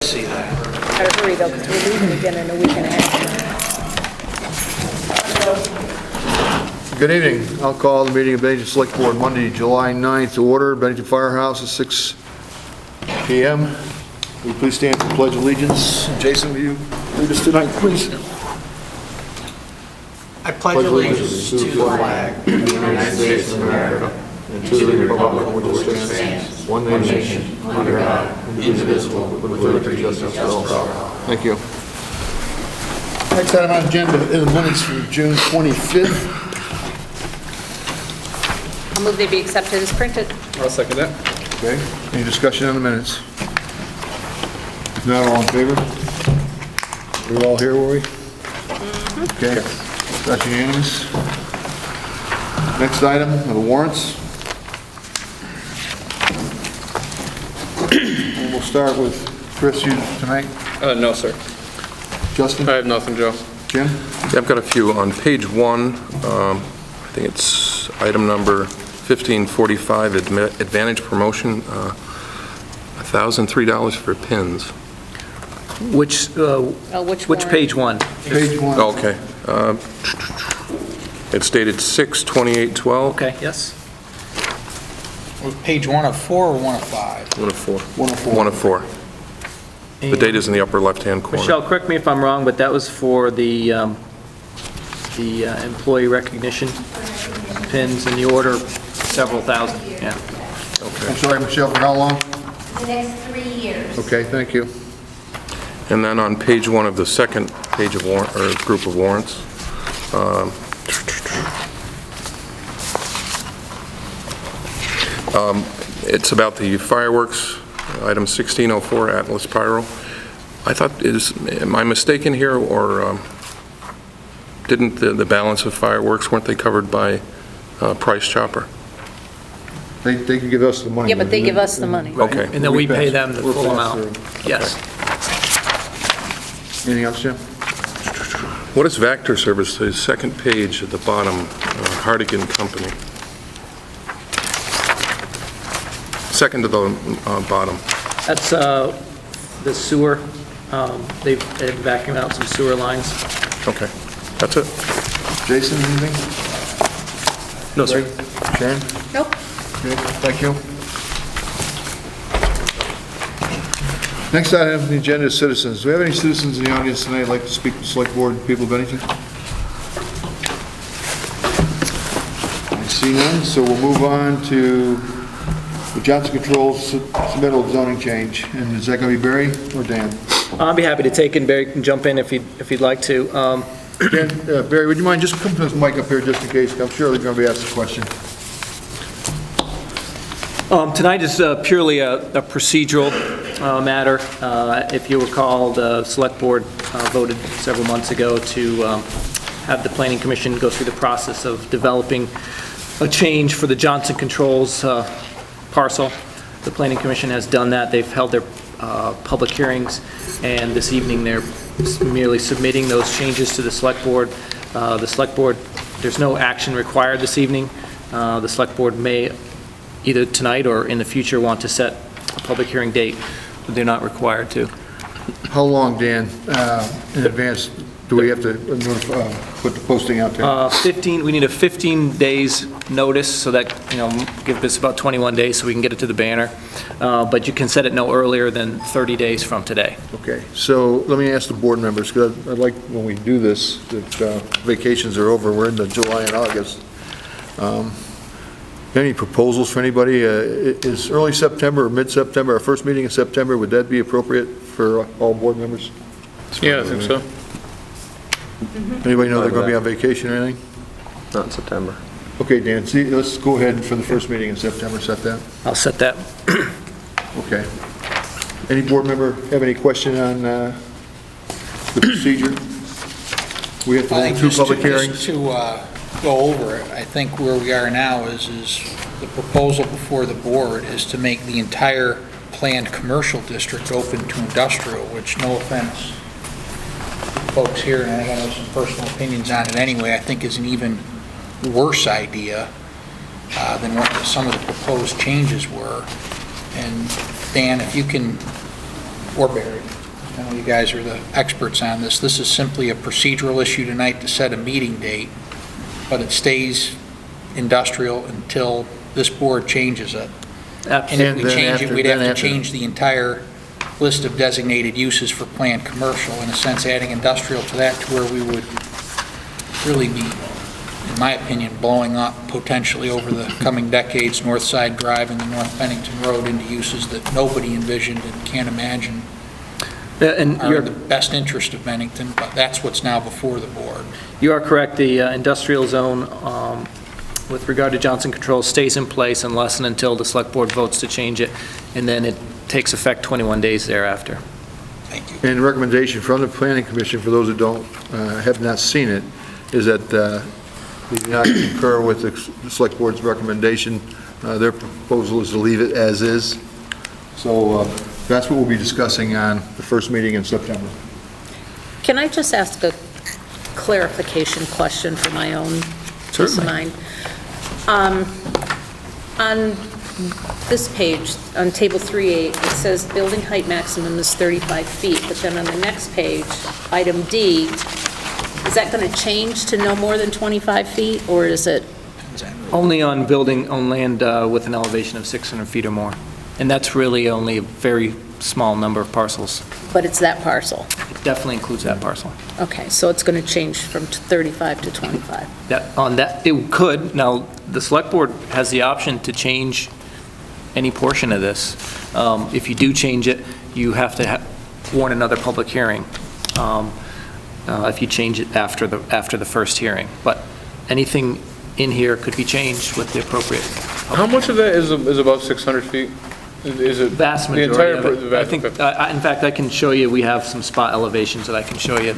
see that. Better hurry though, because we're leaving again in a week and a half. Good evening. I'll call the meeting of Bennington Select Board Monday, July 9th to order. Bennington Firehouse at 6 p.m. Will you please stand for the Pledge of Allegiance? Jason, will you lead us tonight, please? I pledge allegiance to the flag of the United States of America and to the republic for which it stands, one nation, under God, indivisible, with liberty and justice for all. Thank you. Next item on the agenda is the minutes from June 25th. I'll move they be accepted as printed. I'll second that. Okay. Any discussion on the minutes? If not, all in favor? We were all here, were we? Okay. That's unanimous. Next item are the warrants. And we'll start with Chris, you tonight. No, sir. Justin? I have nothing, Joe. Jim? Yeah, I've got a few. On page 1, I think it's item number 1545, Advantage Promotion, $1,003 for pins. Which Which page one? Page 1. Okay. It's dated 6/28/12. Okay, yes. Was page 1 of 4 or 1 of 5? 1 of 4. 1 of 4. 1 of 4. The date is in the upper left-hand corner. Michelle, correct me if I'm wrong, but that was for the employee recognition pins in the order several thousand, yeah. I'm sorry, Michelle, for how long? The next 3 years. Okay, thank you. And then on page 1 of the second page of warrant, or group of warrants, it's about the fireworks, item 1604, Atlas Pyro. I thought, am I mistaken here, or didn't the balance of fireworks, weren't they covered by Price Chopper? They can give us the money. Yeah, but they give us the money. Okay. And then we pay them the We're full pass amount. through. Yes. Anything else, Jim? What is Vector Service? The second page at the bottom, Hardigan Company. Second to the bottom. That's the sewer. They've vacuumed out some sewer lines. Okay, that's it. Jason, anything? No, sir. Sharon? Nope. Okay, thank you. Next item on the agenda is citizens. Do we have any citizens in the audience tonight who'd like to speak to the Select Board and people of Bennington? I see none, so we'll move on to the Johnson Controls submittal zoning change. And is that going to be Barry or Dan? I'll be happy to take it. Barry can jump in if he'd like to. Dan, Barry, would you mind just come to this mic up here just in case? I'm sure they're going to be asked a question. Tonight is purely a procedural matter. If you recall, the Select Board voted several months ago to have the Planning Commission go through the process of developing a change for the Johnson Controls parcel. The Planning Commission has done that. They've held their public hearings, and this evening they're merely submitting those changes to the Select Board. The Select Board, there's no action required this evening. The Select Board may either tonight or in the future want to set a public hearing date, but they're not required to. How long, Dan, in advance do we have to put the posting out there? 15, we need a 15 days notice, so that, give us about 21 days so we can get it to the banner. But you can set it no earlier than 30 days from today. Okay, so let me ask the board members, because I'd like, when we do this, that vacations are over, we're into July and August. Any proposals for anybody? Is early September or mid-September, our first meeting in September, would that be appropriate for all board members? Yeah, I think so. Anybody know they're going to be on vacation or anything? Not in September. Okay, Dan, see, let's go ahead for the first meeting in September, set that. I'll set that. Okay. Any board member have any question on the procedure? We have to I hold think two public hearings. just to go over it, I think where we are now is the proposal before the board is to make the entire planned commercial district open to industrial, which, no offense to folks here, and I got some personal opinions on it anyway, I think is an even worse idea than what some of the proposed changes were. And Dan, if you can or Barry, I know you guys are the experts on this. This is simply a procedural issue tonight to set a meeting date, but it stays industrial until this board changes it. And if we then change it, after- we'd have then to after. change the entire list of designated uses for planned commercial, in a sense, adding industrial to that to where we would really be, in my opinion, blowing up potentially over the coming decades, North Side Drive and the North Bennington Road into uses that nobody envisioned and can't imagine Yeah, and are in the best interest of Bennington, but that's what's now before the board. you are correct, the industrial zone with regard to Johnson Controls stays in place unless and until the select board votes to change it, and then it takes effect 21 days thereafter. Thank you. And recommendation from the planning commission, for those that don't, have not seen it, is that we do not concur with the select board's recommendation. Their proposal is to leave it as is. So that's what we'll be discussing on the first meeting in September. Can I just ask a clarification question for my own peace of mind? On this page, on table 3A, it says building height maximum is 35 feet, but then on the next page, item D, is that going to change to no more than 25 feet, or is it? Only on building, on land with an elevation of 600 feet or more. And that's really only a very small number of parcels. But it's that parcel. It definitely includes that parcel. Okay, so it's going to change from 35 to 25. On that, it could. Now, the select board has the option to change any portion of this. If you do change it, you have to warn another public hearing if you change it after the first hearing. But anything in here could be changed with the appropriate. How much of that is above 600 feet? Is it? Vast the majority entire? of it. I think, in fact, I can show you, we have some spot elevations that I can show you.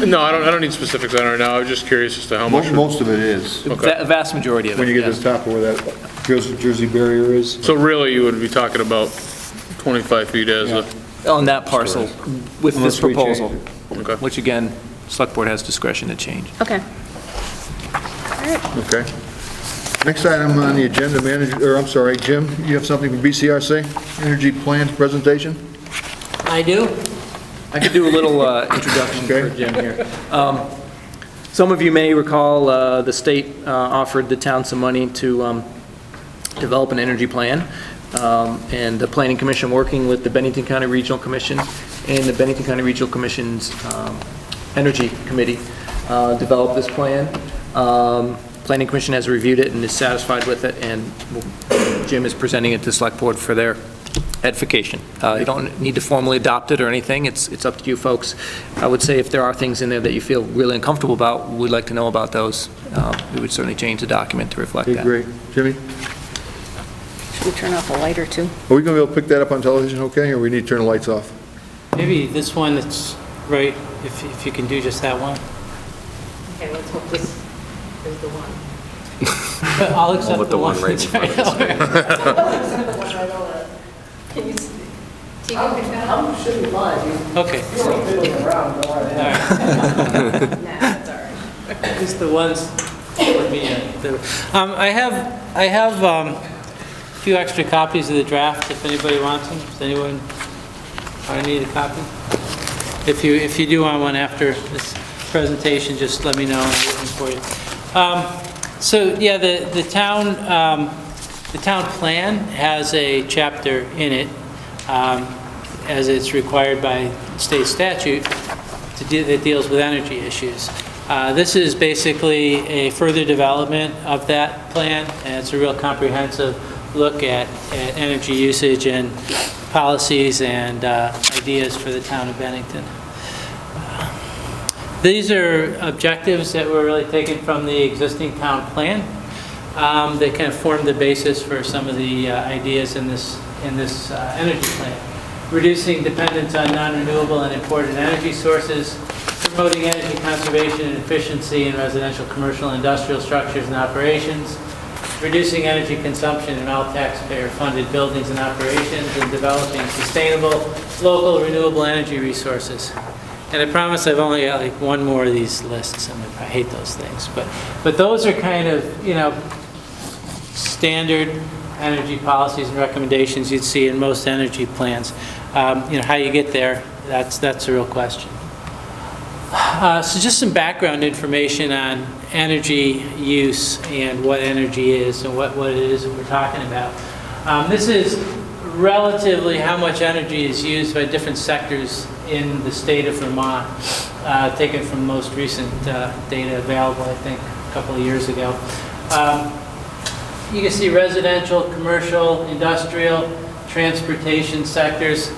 No, I don't need specifics on it right now. I was just curious as to how much. Most of it is, Okay. A vast majority of it, when you get to yes. the top of where that Jersey barrier is. So really, you would be talking about 25 feet as a, On that parcel with this Unless we change proposal, okay. which again, select board has discretion to change. Okay. Okay. Next item on the agenda, Jim, you have something from BCRC? Energy plan presentation? I do. I could do a little introduction for Okay. Jim here. Some of you may recall the state offered the town some money to develop an energy plan, and the Planning Commission, working with the Bennington County Regional Commission and the Bennington County Regional Commission's Energy Committee, developed this plan. Planning Commission has reviewed it and is satisfied with it, and Jim is presenting it to Select Board for their edification. You don't need to formally adopt it or anything. It's up to you folks. I would say if there are things in there that you feel really uncomfortable about, we'd like to know about those. We would certainly change the document to reflect Okay, that. great. Jimmy, Should we turn off a light or two? are we going to be able to pick that up on television, okay, or we need to turn the lights off? Maybe this one that's right, if you can do just that one. Okay, let's hope this is the one. But I'll accept the one right Can you see? I'm sitting by you. Okay. You're fiddling around, go ahead. All right. Nah, that's all right. Just the ones for me. I have a few extra copies of the draft if anybody wants them. Does anyone need a copy? If you do want one after this presentation, just let me know and I'll get one for you. So yeah, the town plan has a chapter in it, as it's required by state statute, that deals with energy issues. This is basically a further development of that plan, and it's a real comprehensive look at energy usage and policies and ideas for the town of Bennington. These are objectives that were really taken from the existing town plan. They kind of form the basis for some of the ideas in this energy plan. Reducing dependence on non-renewable and imported energy sources, promoting energy conservation and efficiency in residential, commercial, and industrial structures and operations, reducing energy consumption in all taxpayer-funded buildings and operations, and developing sustainable, local, renewable energy resources. And I promise I've only got like one more of these lists, and I hate those things. But those are kind of, standard energy policies and recommendations you'd see in most energy plans. How you get there, that's a real question. So just some background information on energy use and what energy is and what it is that we're talking about. This is relatively how much energy is used by different sectors in the state of Vermont, taken from most recent data available, I think, a couple of years ago. You can see residential, commercial, industrial, transportation sectors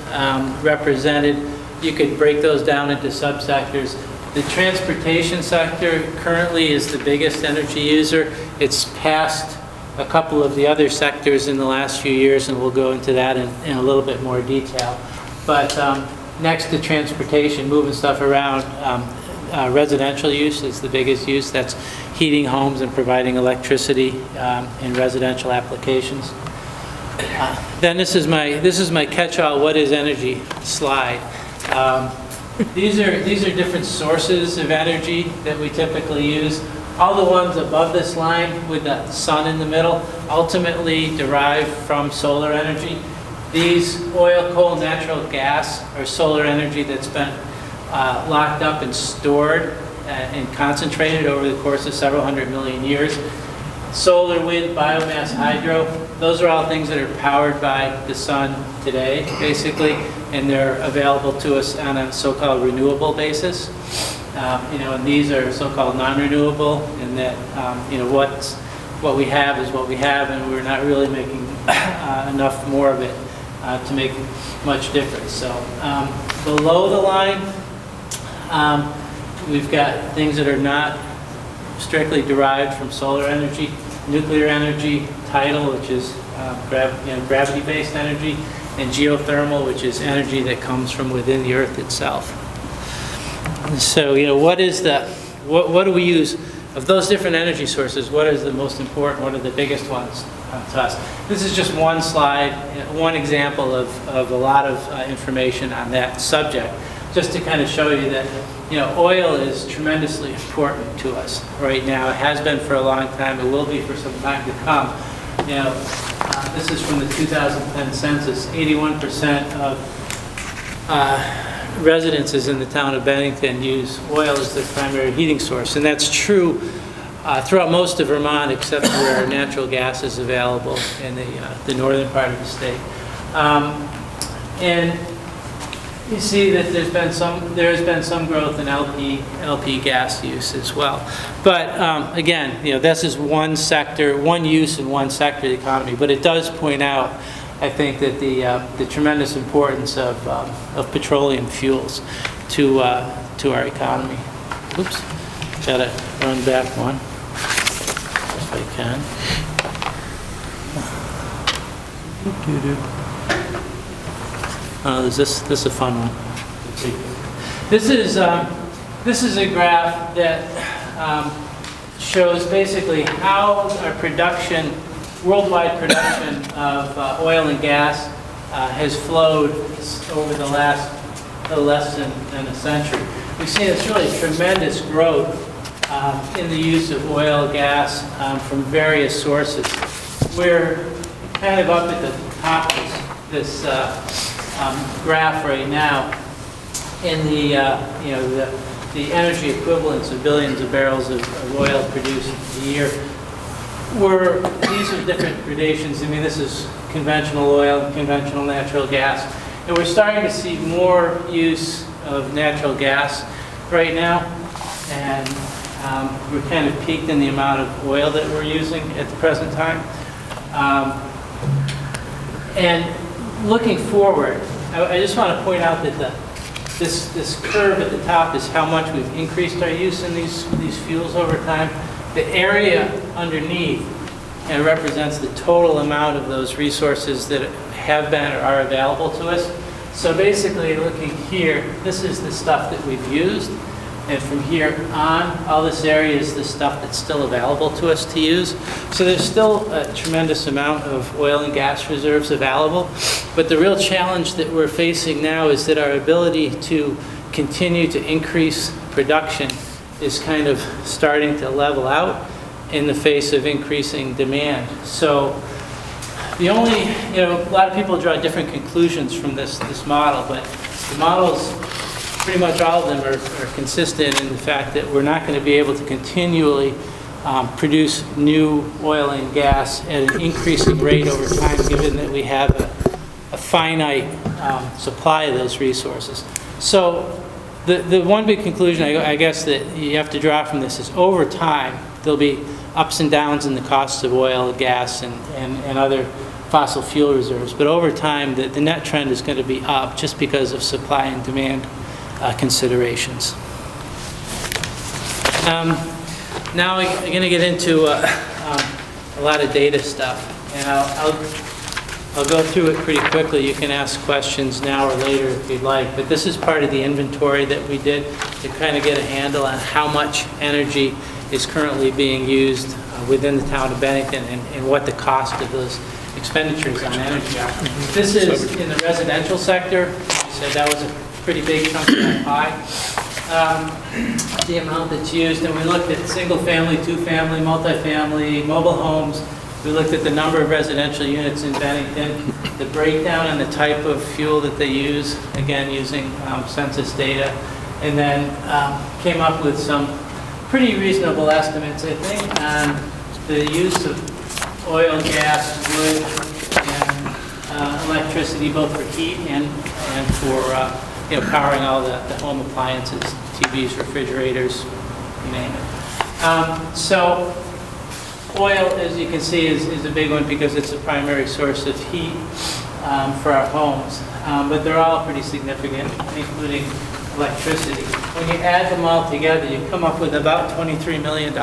represented. You could break those down into subsectors. The transportation sector currently is the biggest energy user. It's passed a couple of the other sectors in the last few years, and we'll go into that in a little bit more detail. But next to transportation, moving stuff around, residential use is the biggest use. That's heating homes and providing electricity in residential applications. Then this is my catch-all "What is energy?" slide. These are different sources of energy that we typically use. All the ones above this line with the sun in the middle ultimately derive from solar energy. These oil, coal, natural gas are solar energy that's been locked up and stored and concentrated over the course of several hundred million years. Solar, wind, biomass, hydro, those are all things that are powered by the sun today, basically, and they're available to us on a so-called renewable basis. And these are so-called non-renewable, in that, what we have is what we have, and we're not really making enough more of it to make much difference. So below the line, we've got things that are not strictly derived from solar energy, nuclear energy, tidal, which is gravity-based energy, and geothermal, which is energy that comes from within the Earth itself. So, what do we use of those different energy sources? What is the most important? What are the biggest ones to us? This is just one slide, one example of a lot of information on that subject, just to kind of show you that oil is tremendously important to us right now. It has been for a long time. It will be for some time to come. This is from the 2010 census. 81% of residences in the town of Bennington use oil as their primary heating source, and that's true throughout most of Vermont, except where natural gas is available in the northern part of the state. And you see that there has been some growth in LP gas use as well. But again, this is one sector, one use in one sector of the economy. But it does point out, I think, that the tremendous importance of petroleum fuels to our economy. Oops, gotta run back one if I can. This is a fun one. This is a graph that shows basically how our production, worldwide production of oil and gas has flowed over the last little less than a century. We've seen this really tremendous growth in the use of oil, gas from various sources. We're kind of up at the top of this graph right now in the energy equivalents of billions of barrels of oil produced a year. These are different gradations. I mean, this is conventional oil, conventional natural gas, and we're starting to see more use of natural gas right now, and we're kind of peaked in the amount of oil that we're using at the present time. And looking forward, I just want to point out that this curve at the top is how much we've increased our use in these fuels over time. The area underneath represents the total amount of those resources that have been or are available to us. So basically, looking here, this is the stuff that we've used, and from here on, all this area is the stuff that's still available to us to use. So there's still a tremendous amount of oil and gas reserves available, but the real challenge that we're facing now is that our ability to continue to increase production is kind of starting to level out in the face of increasing demand. So The only, a lot of people draw different conclusions from this model, but the models, pretty much all of them are consistent in the fact that we're not going to be able to continually produce new oil and gas at an increasing rate over time, given that we have a finite supply of those resources. So the one big conclusion, I guess, that you have to draw from this is over time, there'll be ups and downs in the costs of oil, gas, and other fossil fuel reserves. But over time, the net trend is going to be up just because of supply and demand considerations. Now we're going to get into a lot of data stuff, and I'll go through it pretty quickly. You can ask questions now or later if you'd like, but this is part of the inventory that we did to kind of get a handle on how much energy is currently being used within the town of Bennington and what the cost of those expenditures on energy are. This is in the residential sector. You said that was a pretty big chunk of that pie. The amount that's used, and we looked at single-family, two-family, multifamily, mobile homes. We looked at the number of residential units in Bennington, the breakdown and the type of fuel that they use, again, using census data, and then came up with some pretty reasonable estimates, I think, on the use of oil, gas, wood, and electricity, both for heat and for powering all the home appliances, TVs, refrigerators, you name it. So oil, as you can see, is a big one because it's a primary source of heat for our homes. But they're all pretty significant, including electricity. When you add them all together, you come up with about $23 million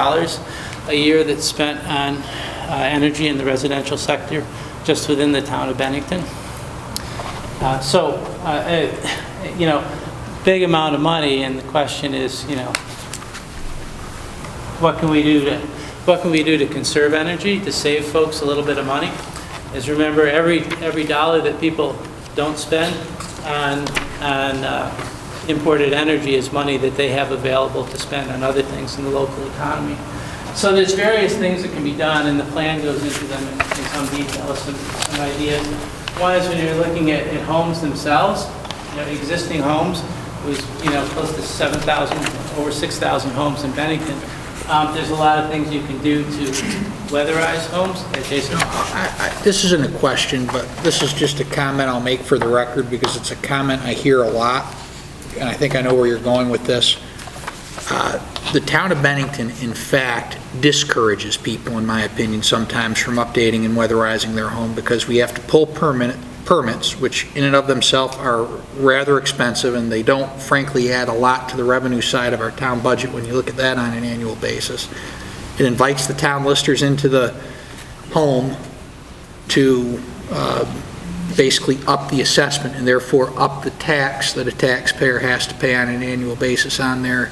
a year that's spent on energy in the residential sector just within the town of Bennington. Big amount of money, and the question is, what can we do to conserve energy, to save folks a little bit of money? Is remember, every dollar that people don't spend on imported energy is money that they have available to spend on other things in the local economy. So there's various things that can be done, and the plan goes into them in some detail, some ideas. One is when you're looking at homes themselves, existing homes, was close to 7,000, over 6,000 homes in Bennington. There's a lot of things you can do to weatherize homes. Jason? This isn't a question, but this is just a comment I'll make for the record because it's a comment I hear a lot, and I think I know where you're going with this. The town of Bennington, in fact, discourages people, in my opinion, sometimes from updating and weatherizing their home because we have to pull permits, which in and of themselves are rather expensive, and they don't, frankly, add a lot to the revenue side of our town budget when you look at that on an annual basis. It invites the town listers into the home to basically up the assessment and therefore up the tax that a taxpayer has to pay on an annual basis on their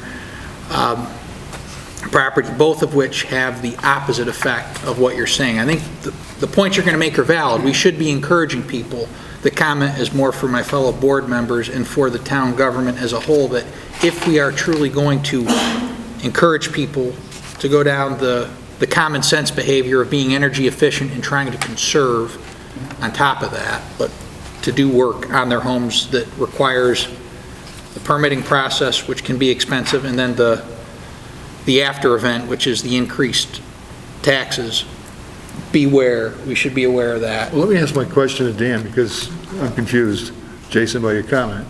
property, both of which have the opposite effect of what you're saying. I think the points you're going to make are valid. We should be encouraging people. The comment is more for my fellow board members and for the town government as a whole, that if we are truly going to encourage people to go down the common sense behavior of being energy efficient and trying to conserve on top of that, but to do work on their homes that requires the permitting process, which can be expensive, and then the after event, which is the increased taxes, we should be aware of that. Well, let me ask my question to Dan, because I'm confused, Jason, by your comment.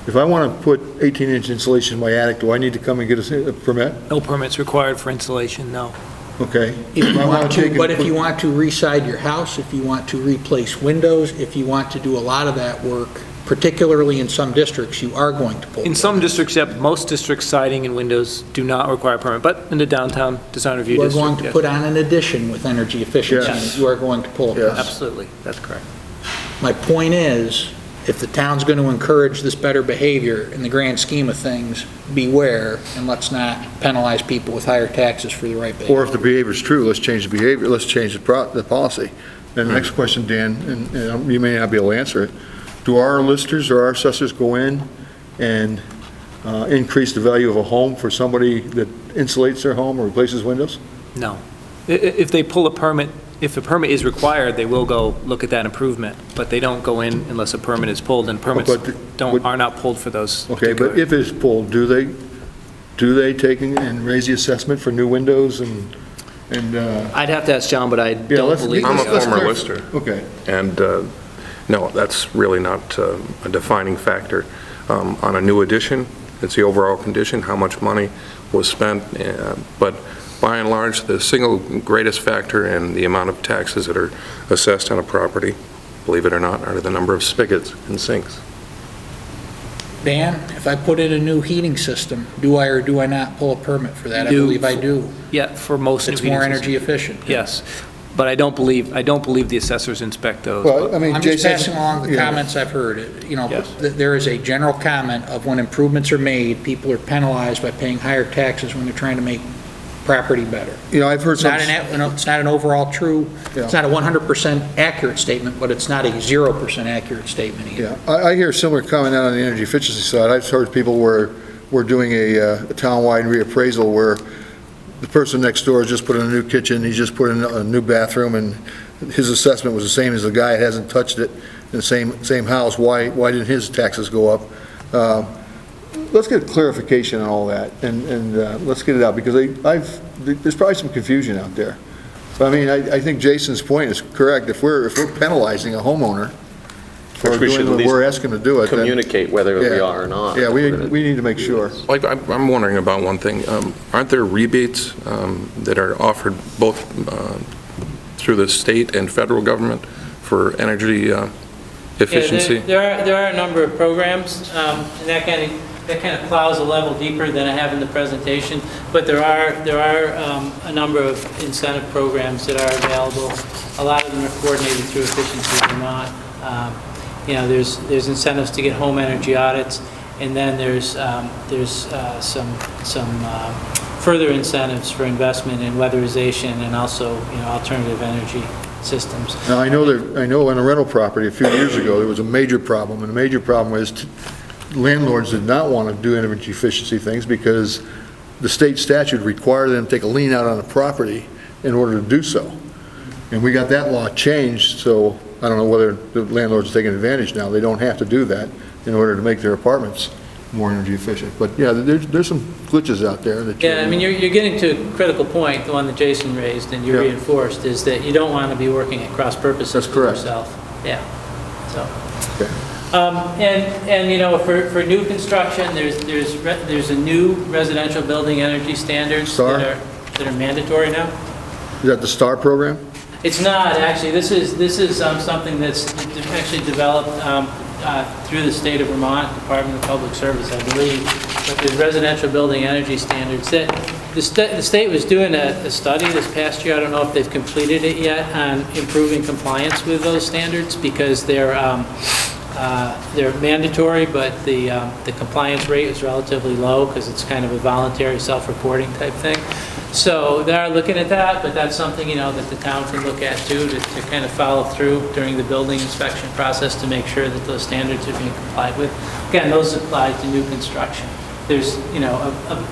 If I want to put 18-inch insulation in my attic, do I need to come and get a permit? No permits required for insulation, no. Okay. If you want to, but if you want to reside your house, if you want to replace windows, if you want to do a lot of that work, particularly in some districts, you are going to pull. In some districts, yep, most districts, siding and windows do not require a permit, but in the downtown design review You are district, going to yes. put on an addition with energy efficiency. Yes. You are going to pull a permit. Absolutely, that's correct. My point is, if the town's going to encourage this better behavior in the grand scheme of things, beware, and let's not penalize people with higher taxes for the right behavior. Or if the behavior's true, let's change the behavior, let's change the policy. And the next question, Dan, and you may not be able to answer it, do our listers or our assessors go in and increase the value of a home for somebody that insulates their home or replaces windows? No. If they pull a permit if a permit is required, they will go look at that improvement, but they don't go in unless a permit is pulled, and permits are not pulled for those. Okay, but if it's pulled, do they take and raise the assessment for new windows and? I'd have to ask John, but I don't believe. I'm a let's former clarify. lister. Okay. And no, that's really not a defining factor. On a new addition, it's the overall condition, how much money was spent, but by and large, the single greatest factor in the amount of taxes that are assessed on a property, believe it or not, are the number of spigots and sinks. Dan, if I put in a new heating system, do I or do I not pull a permit for that? I Do. believe I do. Yeah, for most new It's heating more systems. energy efficient. Yes, but I don't believe the assessors inspect those. Well, I mean, I'm just Jason. passing along the yeah. comments I've heard. You know, Yes. there is a general comment of when improvements are made, people are penalized by paying higher taxes when they're trying to make property better. You know, I've heard It's some. it's not an overall true, it's Yeah. not a 100% accurate statement, but it's not a 0% accurate statement either. Yeah, I hear similar comment out on the energy efficiency side. I've heard people were doing a town-wide reappraisal where the person next door has just put in a new kitchen, he's just put in a new bathroom, and his assessment was the same as the guy that hasn't touched it in the same house. Why didn't his taxes go up? Let's get clarification on all that, and let's get it out, because there's probably some confusion out there. But I mean, I think Jason's point is correct. If we're penalizing a homeowner for Which we should doing at what least we're asking to do it, then- communicate whether we Yeah. are or not. Yeah, we need to make sure. Like, I'm wondering about one thing. Aren't there rebates that are offered both through the state and federal government for energy efficiency? Yeah, there are a number of programs, and that kind of plows a level deeper than I have in the presentation, but there are a number of incentive programs that are available. A lot of them are coordinated through Efficiency Vermont. You know, there's incentives to get home energy audits, and then there's some further incentives for investment in weatherization and also, you know, alternative energy systems. Now, I know on a rental property a few years ago, there was a major problem, and the major problem was landlords did not want to do energy efficiency things because the state statute required them to take a lien out on the property in order to do so. And we got that law changed, so I don't know whether the landlords are taking advantage now. They don't have to do that in order to make their apartments more energy efficient. But yeah, there's some glitches out there that. Yeah, I mean, you're getting to a critical point, the one that Jason raised and you Yeah. reinforced, is that you don't want to be working at cross purposes That's with correct. yourself. Yeah, so. Okay. And you know, for new construction, there's a new residential building energy standards STAR? that are mandatory now. Is that the STAR program? It's not, actually. This is something that's actually developed through the state of Vermont, Department of Public Service, I believe. But there's residential building energy standards that the state was doing a study this past year. I don't know if they've completed it yet on improving compliance with those standards, because they're mandatory, but the compliance rate is relatively low because it's kind of a voluntary self-reporting type thing. So they are looking at that, but that's something, you know, that the town can look at too, to kind of follow through during the building inspection process to make sure that those standards are being complied with. Again, those apply to new construction. There's, you know,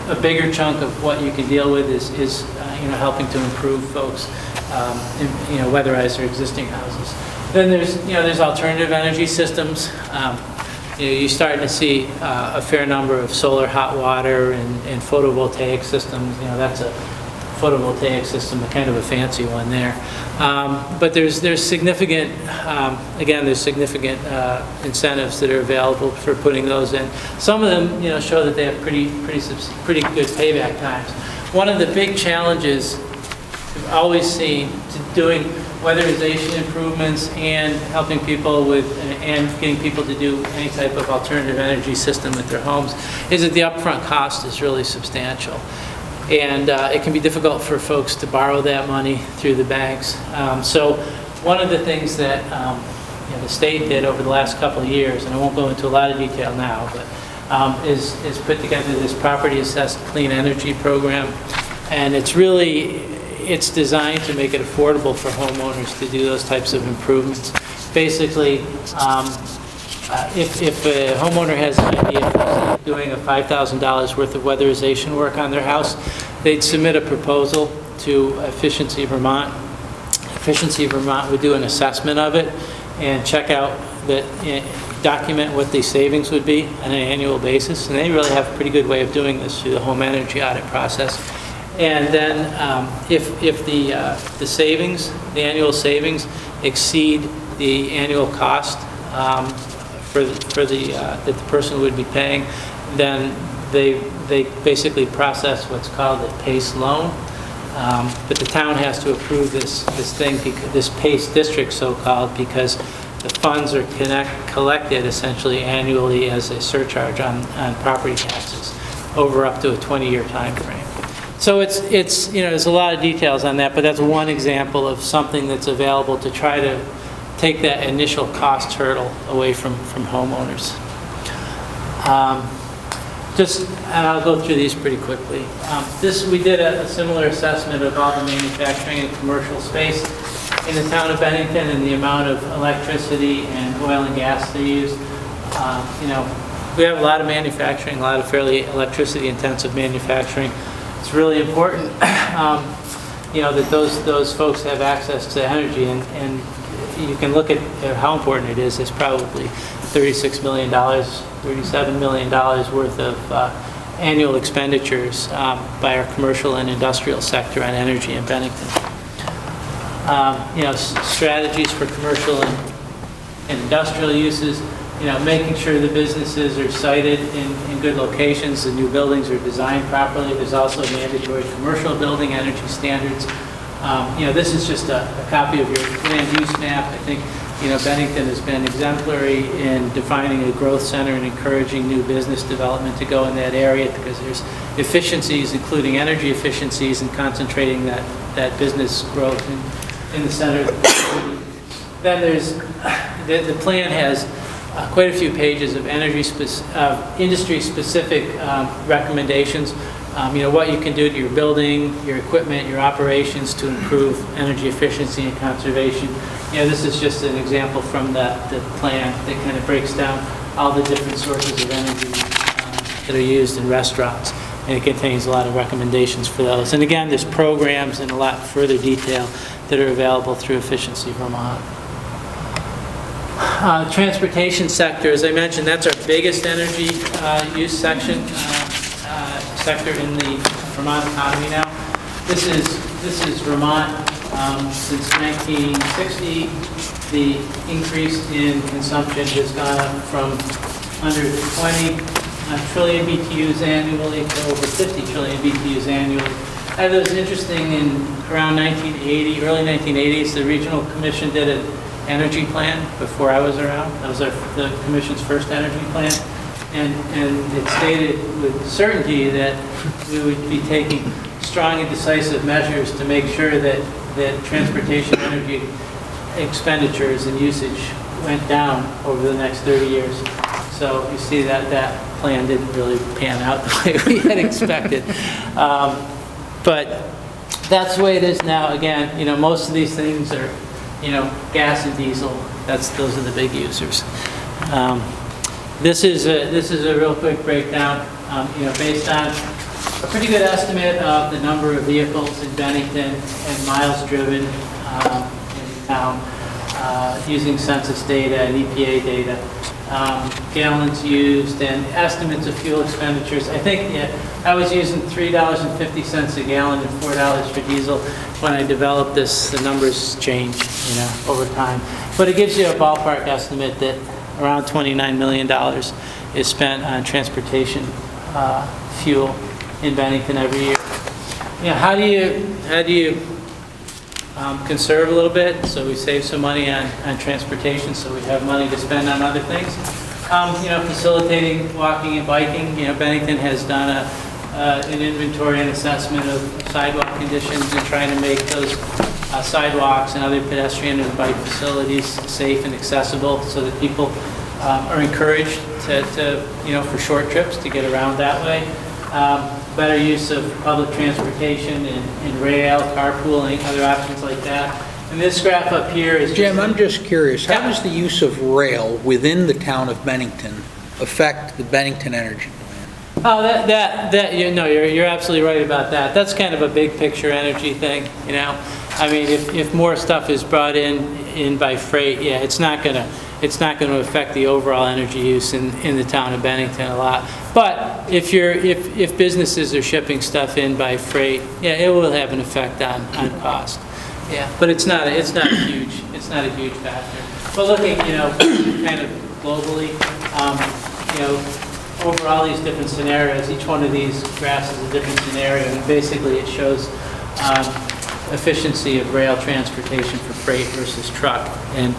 a bigger chunk of what you can deal with is you know, helping to improve folks, you know, weatherize their existing houses. Then there's alternative energy systems. You know, you're starting to see a fair number of solar hot water and photovoltaic systems. You know, that's a photovoltaic system, a kind of a fancy one there. But there's significant, again, there's significant incentives that are available for putting those in. Some of them, you know, show that they have pretty good payback times. One of the big challenges we've always seen to doing weatherization improvements and helping people with, and getting people to do any type of alternative energy system with their homes, is that the upfront cost is really substantial. And it can be difficult for folks to borrow that money through the banks. So one of the things that you know, the state did over the last couple of years, and I won't go into a lot of detail now, but is put together this property assessed clean energy program. And it's designed to make it affordable for homeowners to do those types of improvements. Basically, if a homeowner has an idea of doing a $5,000 worth of weatherization work on their house, they'd submit a proposal to Efficiency Vermont. Efficiency Vermont would do an assessment of it and check out document what the savings would be on an annual basis. And they really have a pretty good way of doing this through the home energy audit process. And then if the savings, the annual savings exceed the annual cost that the person would be paying, then they basically process what's called a PACE loan. But the town has to approve this PACE district, so-called, because the funds are collected essentially annually as a surcharge on property taxes over up to a 20-year time frame. So it's there's a lot of details on that, but that's one example of something that's available to try to take that initial cost hurdle away from homeowners. And I'll go through these pretty quickly. We did a similar assessment of all the manufacturing and commercial space in the town of Bennington and the amount of electricity and oil and gas they use. We have a lot of manufacturing, a lot of fairly electricity-intensive manufacturing. It's really important, that those folks have access to energy, and you can look at how important it is. It's probably $36 million, $37 million worth of annual expenditures by our commercial and industrial sector on energy in Bennington. Strategies for commercial and industrial uses, making sure the businesses are sited in good locations, the new buildings are designed properly. There's also mandatory commercial building energy standards. This is just a copy of your land use map. I think, Bennington has been exemplary in defining a growth center and encouraging new business development to go in that area, because there's efficiencies, including energy efficiencies, and concentrating that business growth in the center of the community. Then there's, the plan has quite a few pages of industry-specific recommendations. What you can do to your building, your equipment, your operations to improve energy efficiency and conservation. This is just an example from the plan that kind of breaks down all the different sources of energy that are used in restaurants, and it contains a lot of recommendations for those. And again, there's programs and a lot further detail that are available through Efficiency Vermont. Transportation sector, as I mentioned, that's our biggest energy use sector in the Vermont economy now. This is Vermont since 1960. The increase in consumption has gone up from under 20 trillion BTUs annually to over 50 trillion BTUs annually. It was interesting, in around 1980, early 1980s, the Regional Commission did an energy plan before I was around. That was the Commission's first energy plan. And it stated with certainty that we would be taking strong and decisive measures to make sure that transportation energy expenditures and usage went down over the next 30 years. So you see that plan didn't really pan out the way we had expected. But that's the way it is now. Again, most of these things are, gas and diesel. Those are the big users. This is a real quick breakdown, based on a pretty good estimate of the number of vehicles in Bennington and miles driven in town, using census data and EPA data, gallons used, and estimates of fuel expenditures. I think I was using $3.50 a gallon and $4 for diesel. When I developed this, the numbers change, over time. But it gives you a ballpark estimate that around $29 million is spent on transportation fuel in Bennington every year. How do you conserve a little bit, so we save some money on transportation, so we have money to spend on other things? Facilitating walking and biking. Bennington has done an inventory and assessment of sidewalk conditions and trying to make those sidewalks and other pedestrian and bike facilities safe and accessible, so that people are encouraged to for short trips to get around that way. Better use of public transportation and rail, carpooling, other options like that. And this graph up here is Jim, I'm just curious, how does the use of rail within the town of Bennington affect the Bennington Energy Plan? Oh, you're absolutely right about that. That's kind of a big picture energy thing, I mean, if more stuff is brought in by freight, yeah, it's not gonna affect the overall energy use in the town of Bennington a lot. But if businesses are shipping stuff in by freight, yeah, it will have an effect on cost. Yeah, but it's not a huge factor. But looking, kind of globally, over all these different scenarios, each one of these graphs is a different scenario, and basically it shows efficiency of rail transportation for freight versus truck. And,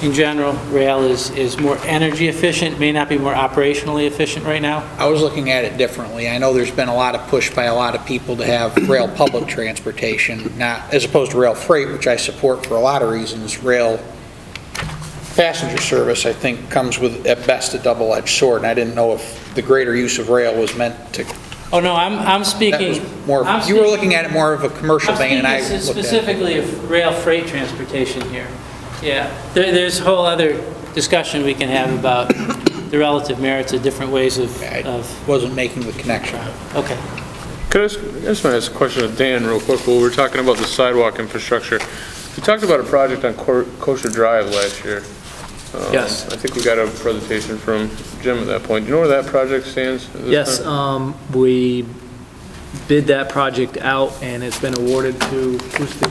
in general, rail is more energy efficient, may not be more operationally efficient right now. I was looking at it differently. I know there's been a lot of push by a lot of people to have rail public transportation, not as opposed to rail freight, which I support for a lot of reasons. Rail passenger service, I think, comes with, at best, a double-edged sword, and I didn't know if the greater use of rail was meant to... Oh, no, I'm speaking... You were looking at it more of a commercial vein, and I looked at it. Specifically of rail freight transportation here. Yeah, there's a whole other discussion we can have about the relative merits of different ways of... I wasn't making the connection. Okay. I just want to ask a question of Dan real quick. While we were talking about the sidewalk infrastructure, we talked about a project on Kosher Drive last year. Yes. I think we got a presentation from Jim at that point. Do you know where that project stands? At this Yes, time? we bid that project out, and it's been awarded to, who's the,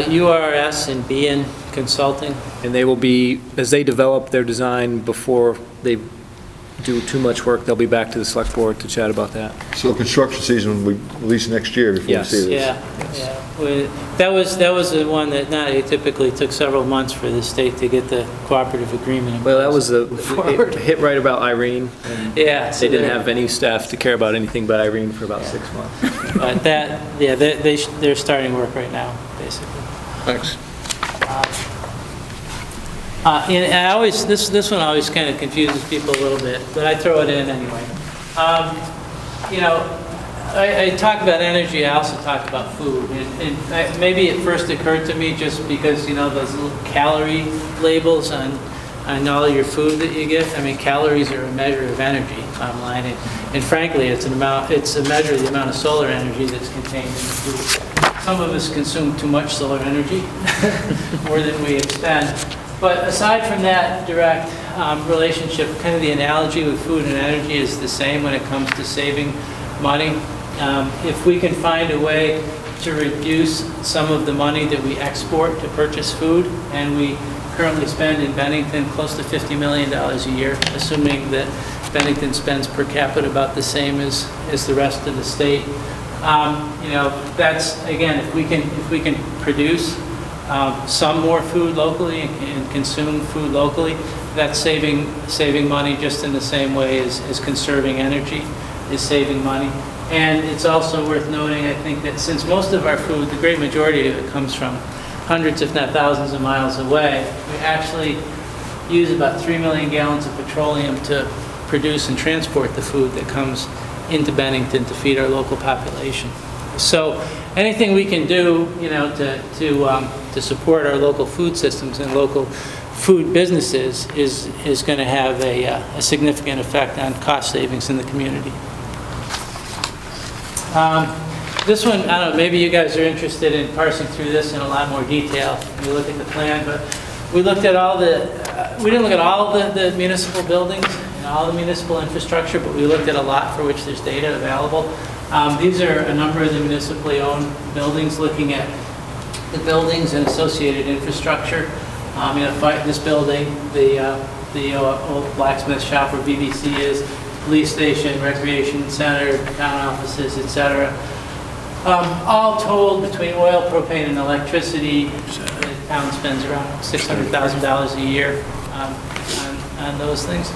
URS and BN Consulting. and they will be, as they develop their design before they do too much work, they'll be back to the select board to chat about that. So construction season will be at least next year before we Yes. see this? Yeah. That was the one that not atypically took several months for the state to get the cooperative agreement in Well, that place. was it hit right about Irene, and Yeah. they didn't have any staff to care about anything but Irene for about 6 months. But they're starting work right now, basically. Thanks. And I always, this one always kind of confuses people a little bit, but I throw it in anyway. I talk about energy, I also talk about food. And maybe it first occurred to me just because, those little calorie labels on all your food that you get. I mean, calories are a measure of energy, bottom line. And frankly, it's a measure of the amount of solar energy that's contained in the food. Some of us consume too much solar energy, more than we expend. But aside from that direct relationship, kind of the analogy with food and energy is the same when it comes to saving money. If we can find a way to reduce some of the money that we export to purchase food, and we currently spend in Bennington close to $50 million a year, assuming that Bennington spends per capita about the same as the rest of the state. That's, again, if we can produce some more food locally and consume food locally, that's saving money just in the same way as conserving energy is saving money. And it's also worth noting, I think, that since most of our food, the great majority of it comes from hundreds, if not thousands of miles away, we actually use about 3 million gallons of petroleum to produce and transport the food that comes into Bennington to feed our local population. So anything we can do, to support our local food systems and local food businesses is going to have a significant effect on cost savings in the community. This one, I don't know, maybe you guys are interested in parsing through this in a lot more detail when you look at the plan, but we looked at we didn't look at all the municipal buildings and all the municipal infrastructure, but we looked at a lot for which there's data available. These are a number of the municipally owned buildings, looking at the buildings and associated infrastructure. This building, the old blacksmith shop where BBC is, police station, recreation center, town offices, etc. All told, between oil, propane, and electricity, the town spends around $600,000 a year on those things.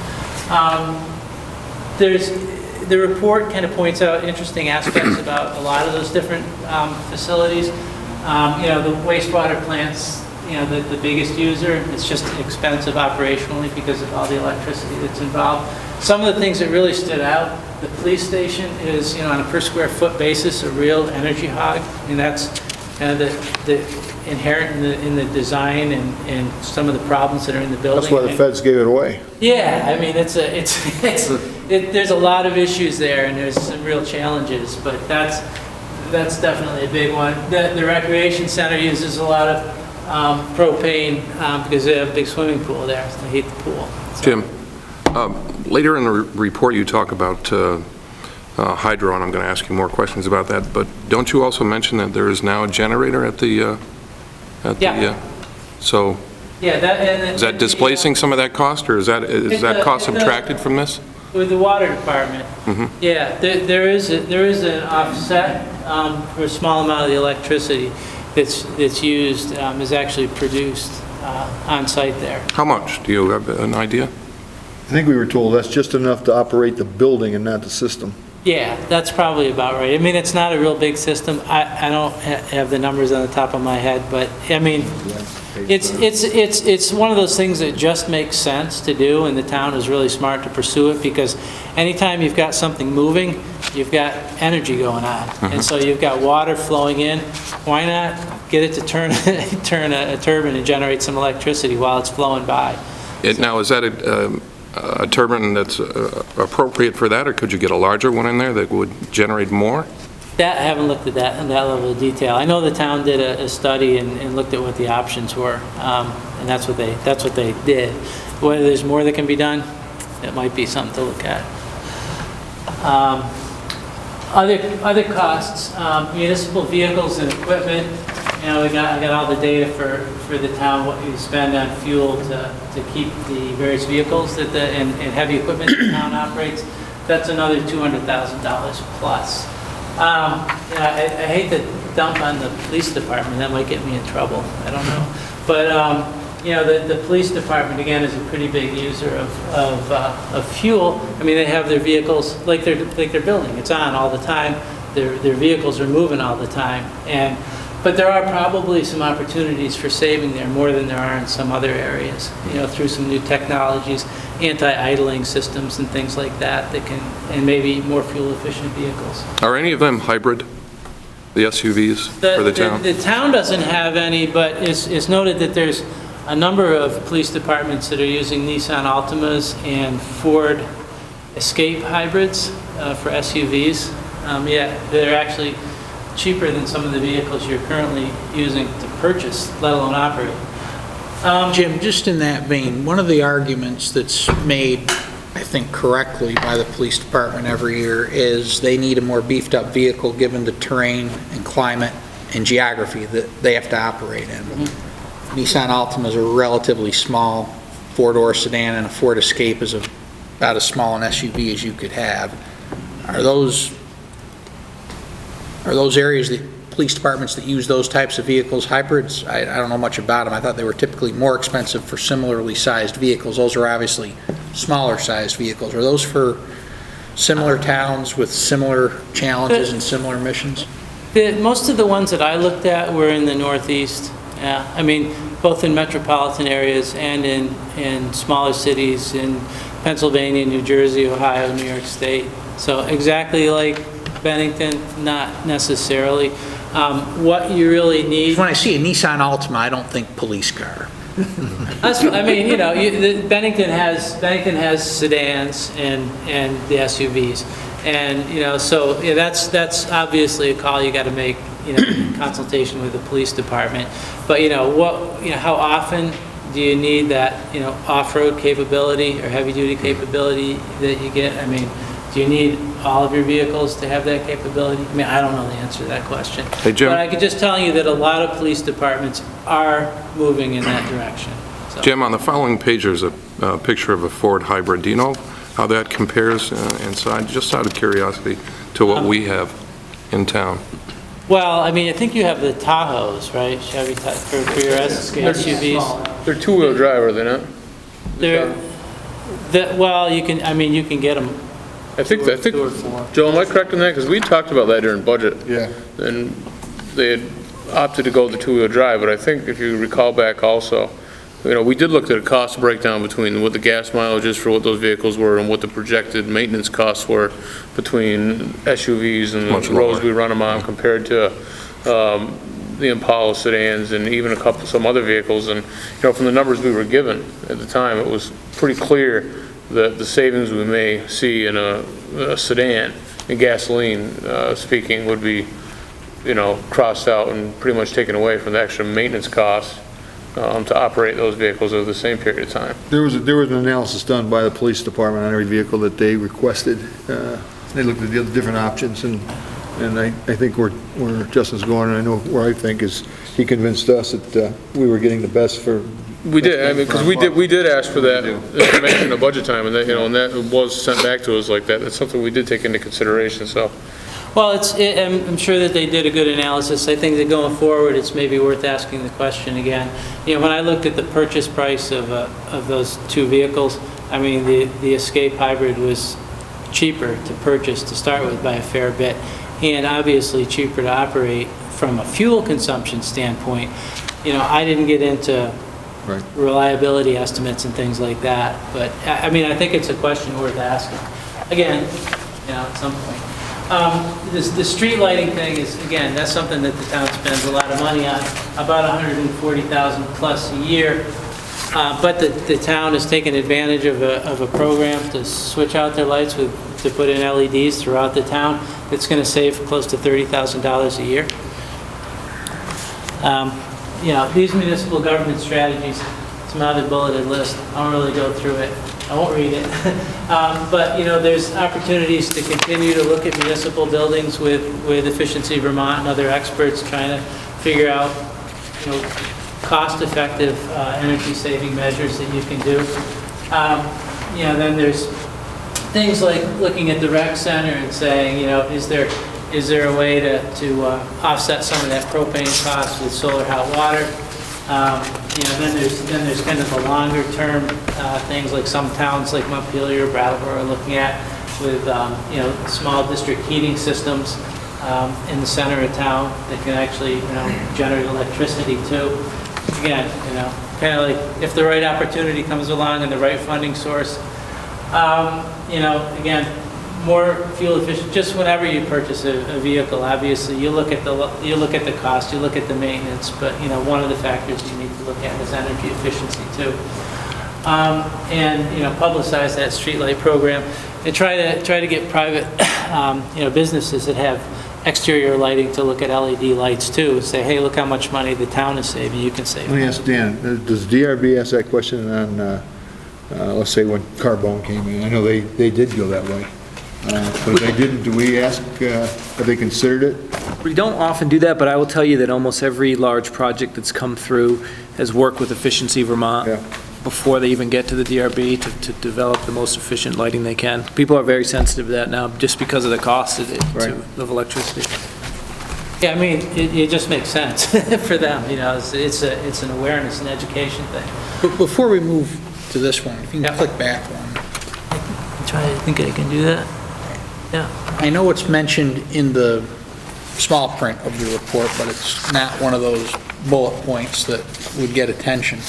The report kind of points out interesting aspects about a lot of those different facilities. The wastewater plants, the biggest user, it's just expensive operationally because of all the electricity that's involved. Some of the things that really stood out, the police station is, on a per square foot basis, a real energy hog, and that's kind of the inherent in the design and some of the problems that are in the building. That's why the feds gave it away. Yeah, I mean, there's a lot of issues there, and there's some real challenges, but That's definitely a big one. The recreation center uses a lot of propane because they have a big swimming pool there, so they heat the pool. So- Jim, later in the report, you talk about hydro, and I'm going to ask you more questions about that, but don't you also mention that there is now a generator at the, Yeah. So Yeah, is that displacing some of that cost, or is that cost subtracted from this? With the water department, yeah, there is an offset for a small amount of the electricity that's used, is actually produced on site there. How much? Do you have an idea? I think we were told that's just enough to operate the building and not the system. Yeah, that's probably about right. I mean, it's not a real big system. I don't have the numbers on the top of my head, but I mean, it's one of those things that just makes sense to do, and the town is really smart to pursue it, because anytime you've got something moving, you've got energy going on. And so you've got water flowing in. Why not get it to turn a turbine and generate some electricity while it's flowing by? Now, is that a turbine that's appropriate for that, or could you get a larger one in there that would generate more? That, I haven't looked at that in that level of detail. I know the town did a study and looked at what the options were, and that's what they did. Whether there's more that can be done, it might be something to look at. Other costs, municipal vehicles and equipment. You know, I got all the data for the town, what you spend on fuel to keep the various vehicles and heavy equipment the town operates. That's another $200,000 plus. I hate to dump on the police department. That might get me in trouble. I don't know. But you know, the police department, again, is a pretty big user of fuel. I mean, they have their vehicles, like their building. It's on all the time. Their vehicles are moving all the time. But there are probably some opportunities for saving there, more than there are in some other areas, you know, through some new technologies, anti-idling systems and things like that and maybe more fuel-efficient vehicles. Are any of them hybrid, the SUVs for the town? The town doesn't have any, but it's noted that there's a number of police departments that are using Nissan Altimas and Ford Escape hybrids for SUVs. Yeah, they're actually cheaper than some of the vehicles you're currently using to purchase, let alone operate. Jim, just in that vein, one of the arguments that's made, I think correctly, by the police department every year is they need a more beefed up vehicle given the terrain and climate and geography that they have to operate in. Nissan Altima is a relatively small four-door sedan, and a Ford Escape is about as small an SUV as you could have. Are those areas, the police departments that use those types of vehicles, hybrids? I don't know much about them. I thought they were typically more expensive for similarly sized vehicles. Those are obviously smaller sized vehicles. Are those for similar towns with similar challenges and similar missions? Most of the ones that I looked at were in the Northeast. Yeah, I mean, both in metropolitan areas and in smaller cities in Pennsylvania, New Jersey, Ohio, New York State. So exactly like Bennington, not necessarily. What you really need... When I see a Nissan Altima, I don't think police car. I mean, you know, Bennington has sedans and the SUVs. And, you know, so yeah, that's obviously a call you got to make, you know, in consultation with the police department. But, you know, how often do you need that, you know, off-road capability or heavy-duty capability that you get? I mean, do you need all of your vehicles to have that capability? I mean, I don't know the answer to that question. Hey, Jim. But I could just tell you that a lot of police departments are moving in that direction. So. Jim, on the following page, there's a picture of a Ford hybrid. Do you know how that compares inside, just out of curiosity, to what we have in town? Well, I mean, I think you have the Tahoes, right? Chevy for your SUVs. They're two-wheel drive, are they not? Well, you can get them. I think, Joe, am I correct in that? Because we talked about that during budget. Yeah. And they had opted to go the two-wheel drive, but I think if you recall back also, you know, we did look at a cost breakdown between what the gas mileage is for what those vehicles were and what the projected maintenance costs were between SUVs and Much the roads lower. we run them on compared to the Impala sedans and even some other vehicles. And, you know, from the numbers we were given at the time, it was pretty clear that the savings we may see in a sedan, in gasoline speaking, would be crossed out and pretty much taken away from the extra maintenance costs to operate those vehicles over the same period of time. There was an analysis done by the police department on every vehicle that they requested. They looked at the other different options, and I think where Justin's going, and I know where I think, is he convinced us that we were getting the best for. We did, I mean, because we did ask for that information at budget time, and that, and that was sent back to us like that. That's something we did take into consideration, so. Well, I'm sure that they did a good analysis. I think that going forward, it's maybe worth asking the question again. When I looked at the purchase price of those two vehicles, I mean, the Escape Hybrid was cheaper to purchase to start with by a fair bit, and obviously cheaper to operate from a fuel consumption standpoint. I didn't get into reliability estimates and things like that, but I mean, I think it's a question worth asking. Again, at some point. The street lighting thing is, again, that's something that the town spends a lot of money on, about $140,000 plus a year. But the town has taken advantage of a program to switch out their lights to put in LEDs throughout the town. It's going to save close to $30,000 a year. These municipal government strategies, it's on the bulleted list. I won't really go through it. I won't read it. But, there's opportunities to continue to look at municipal buildings with Efficiency Vermont and other experts trying to figure out, cost-effective energy-saving measures that you can do. Then there's things like looking at the rec center and saying, is there a way to offset some of that propane cost with solar hot water? Then there's kind of the longer term things like some towns like Montpelier or Brattleboro are looking at with small district heating systems in the center of town that can actually generate electricity too. Again, kind of like if the right opportunity comes along and the right funding source, again, more fuel efficient. Just whenever you purchase a vehicle, obviously you look at the cost, you look at the maintenance, but one of the factors you need to look at is energy efficiency too. And publicize that streetlight program and try to get private businesses that have exterior lighting to look at LED lights too and say, hey, look how much money the town is saving, you can save. Let me ask Dan, does DRB ask that question on let's say when Carbone came in? I know they did go that way. But if they didn't, do we ask, have they considered it? We don't often do that, but I will tell you that almost every large project that's come through has worked with Efficiency Vermont before they even get to the DRB to develop the most efficient lighting they can. People are very sensitive to that now just because of the cost of electricity. Yeah, I mean, it just makes sense for them, it's an awareness and education thing. But before we move to this one, if you can click back one. I think I can do that. Yeah. I know it's mentioned in the small print of the report, but it's not one of those bullet points that would get attention.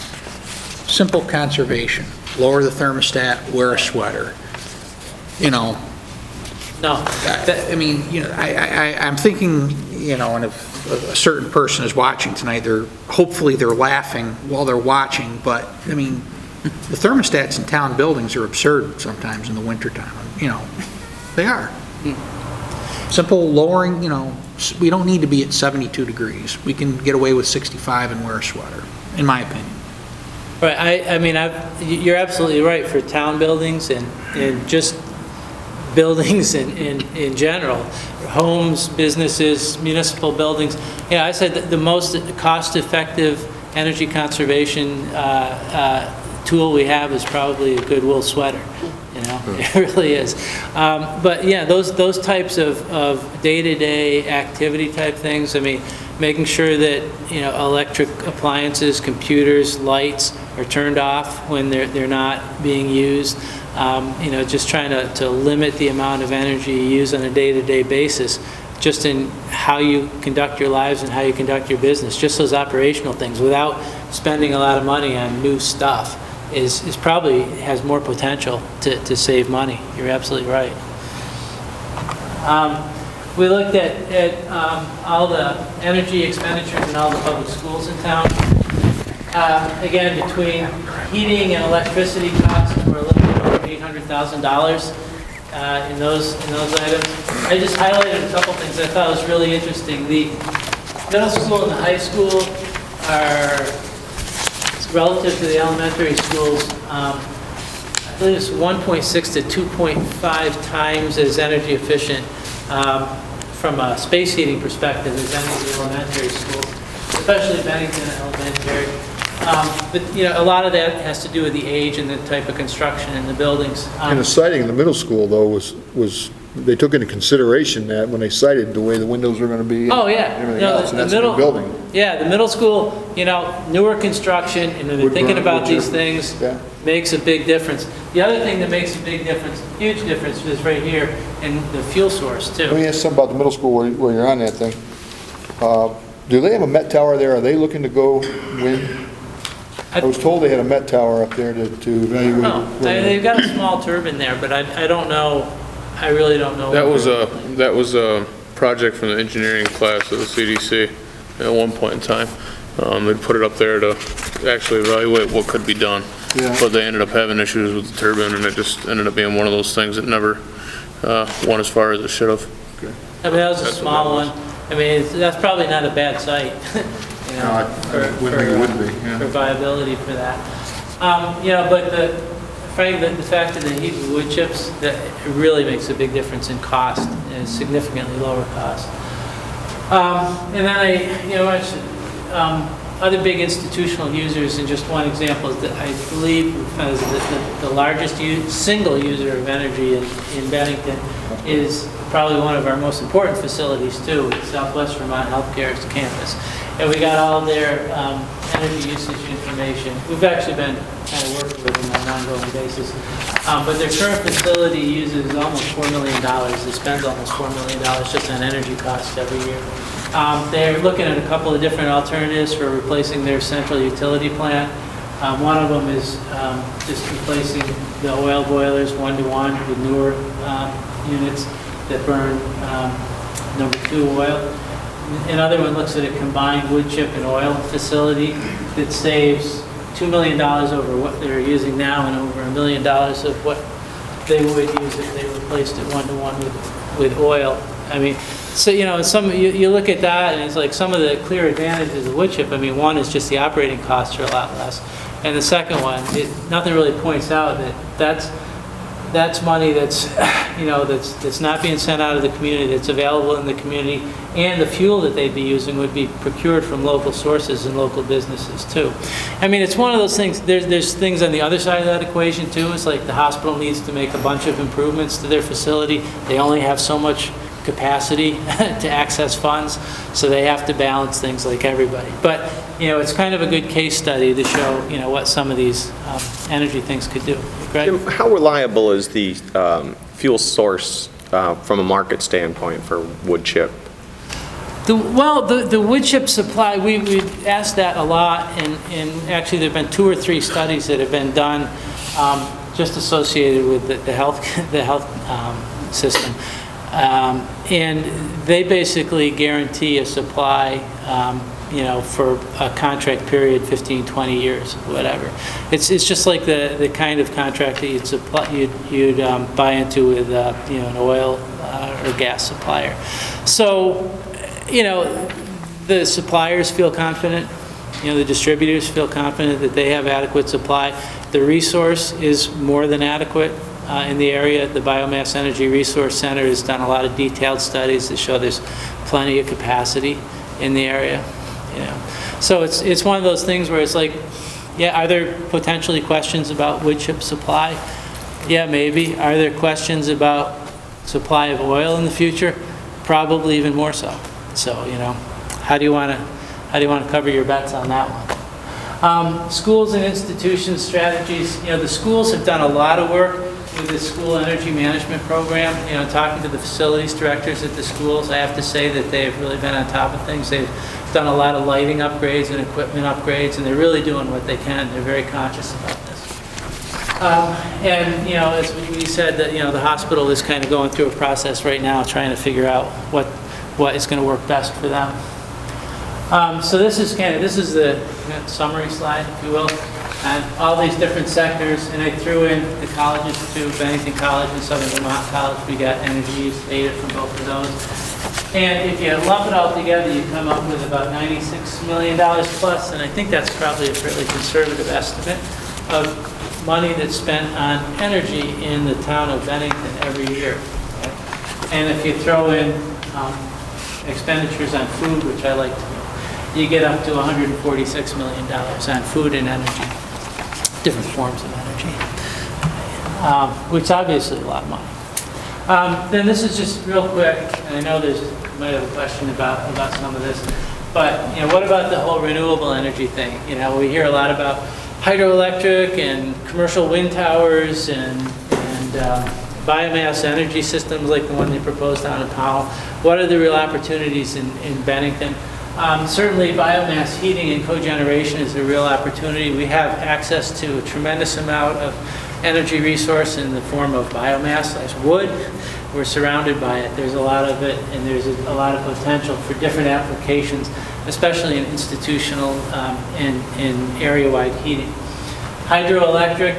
Simple conservation, lower the thermostat, wear a sweater. No. I mean, I'm thinking, and if a certain person is watching tonight, hopefully they're laughing while they're watching, but, I mean, the thermostats in town buildings are absurd sometimes in the wintertime. They are. Simple lowering, we don't need to be at 72 degrees. We can get away with 65 and wear a sweater, in my opinion. Right, I mean, you're absolutely right for town buildings and just buildings in general, homes, businesses, municipal buildings. I said that the most cost-effective energy conservation tool we have is probably a good wool sweater. It really is. But yeah, those types of day-to-day activity type things. I mean, making sure that electric appliances, computers, lights are turned off when they're not being used. Just trying to limit the amount of energy you use on a day-to-day basis, just in how you conduct your lives and how you conduct your business. Just those operational things, without spending a lot of money on new stuff, is probably has more potential to save money. You're absolutely right. We looked at all the energy expenditures in all the public schools in town. Again, between heating and electricity costs, we're looking at over $800,000 in those items. I just highlighted a couple things I thought was really interesting. The middle school and the high school are, relative to the elementary schools, I believe it's 1.6 to 2.5 times as energy efficient from a space heating perspective as any of the elementary schools, especially Bennington Elementary. But, you know, a lot of that has to do with the age and the type of construction in the buildings. And the siding in the middle school, though, was, they took into consideration that when they sided the way the windows were gonna be. Oh, and yeah. Everything No, else, and that's a new building. Yeah, the middle school, you know, newer construction, and they're Wood thinking burn, about wood these chip. things, Yeah. makes a big difference. The other thing that makes a big difference, huge difference, is right here in the fuel source, Let too. me ask something about the middle school while you're on that thing. Do they have a Met Tower there? Are they looking to go win? I was told they had a Met Tower up there to evaluate. No, they've got a small turbine there, but I don't know, I really don't know. That was a project from the engineering class of the CDC at one point in time. They put it up there to actually evaluate what could be done. Yeah. But they ended up having issues with the turbine, and it just ended up being one of those things that never went as far as it should have. I mean, that was a That's what small that one. I mean, that's probably not a bad site, you No, know, I wouldn't think it would be, yeah. for viability for that. You know, but frankly, the fact that they heat with wood chips, that it really makes a big difference in cost, and significantly lower cost. And then you know, other big institutional users, and just one example is that I believe the largest single user of energy in Bennington is probably one of our most important facilities too, Southwest Vermont Healthcare's campus. And we got all their energy usage information. We've actually been kind of working with them on an ongoing basis. But their current facility uses almost $4 million. They spend almost $4 million just on energy costs every year. They're looking at a couple of different alternatives for replacing their central utility plant. One of them is just replacing the oil boilers one-to-one with newer units that burn number 2 oil. Another one looks at a combined wood chip and oil facility that saves $2 million over what they're using now and over $1 million of what they would use if they replaced it one-to-one with oil. I mean, so, you know, you look at that and it's like some of the clear advantages of wood chip. I mean, one is just the operating costs are a lot less. And the second one, nothing really points out that that's money that's, you know, that's not being sent out of the community, that's available in the community, and the fuel that they'd be using would be procured from local sources and local businesses too. I mean, it's one of those things, there's things on the other side of that equation too. It's like the hospital needs to make a bunch of improvements to their facility. They only have so much capacity to access funds, so they have to balance things like everybody. But, you know, it's kind of a good case study to show, you know, what some of these energy things could do. Greg? Jim, how reliable is the fuel source from a market standpoint for wood chip? The wood chip supply, we asked that a lot, and actually there have been 2 or 3 studies that have been done just associated with the health system. And they basically guarantee a supply, you know, for a contract period, 15, 20 years, whatever. It's just like the kind of contract that you'd buy into with, you know, an oil or gas supplier. So, you know, the suppliers feel confident, you know, the distributors feel confident that they have adequate supply. The resource is more than adequate. In the area, the Biomass Energy Resource Center has done a lot of detailed studies that show there's plenty of capacity in the area. You know, so it's one of those things where it's like, yeah, are there potentially questions about wood chip supply? Yeah, maybe. Are there questions about supply of oil in the future? Probably even more so. So, you know, how do you want to cover your bets on that one? Schools and institutions strategies. You know, the schools have done a lot of work with the school energy management program. You know, talking to the facilities directors at the schools, I have to say that they've really been on top of things. They've done a lot of lighting upgrades and equipment upgrades, and they're really doing what they can. They're very conscious about this. And, you know, as we said, that, you know, the hospital is kind of going through a process right now trying to figure out what is going to work best for them. So this is the summary slide, if you will. on all these different sectors, and I threw in the colleges too, Bennington College and Southern Vermont College. We got energy use data from both of those. And if you lump it all together, you come up with about $96 million plus, and I think that's probably a fairly conservative estimate of money that's spent on energy in the town of Bennington every year. And if you throw in expenditures on food, which I like to do, you get up to $146 million on food and energy, different forms of energy, which is obviously a lot of money. Then this is just real quick, and I know you might have a question about some of this, but what about the whole renewable energy thing? We hear a lot about hydroelectric and commercial wind towers and biomass energy systems like the one they proposed down in Powell. What are the real opportunities in Bennington? Certainly biomass heating and cogeneration is a real opportunity. We have access to a tremendous amount of energy resource in the form of biomass, like wood. We're surrounded by it. There's a lot of it, and there's a lot of potential for different applications, especially in institutional and area-wide heating. Hydroelectric,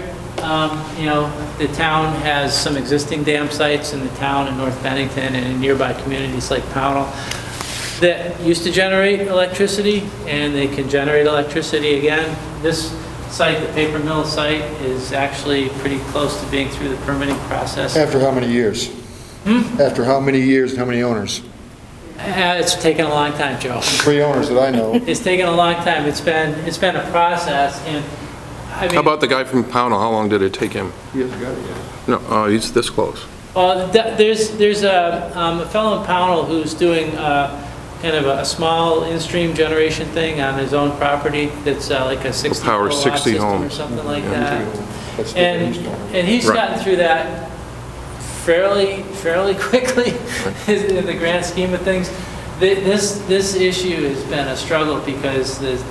the town has some existing dam sites in the town in North Bennington and in nearby communities like Pownell that used to generate electricity, and they can generate electricity again. This site, the paper mill site, is actually pretty close to being through the permitting process. After how many years? After how many years and how many owners? It's taken a long time, Joe. 3 owners that I know. It's taken a long time. It's been a process, and I mean. How about the guy from Pownell? How long did it take him? He hasn't got it yet. No, he's this close. Well, there's a fellow in Pownell who's doing kind of a small in-stream generation thing on his own property that's like a 60 Power kilowatt 60 system or homes. something like Yeah. that. That's different. And he's Right. gotten through that fairly quickly in the grand scheme of things. This issue has been a struggle because there's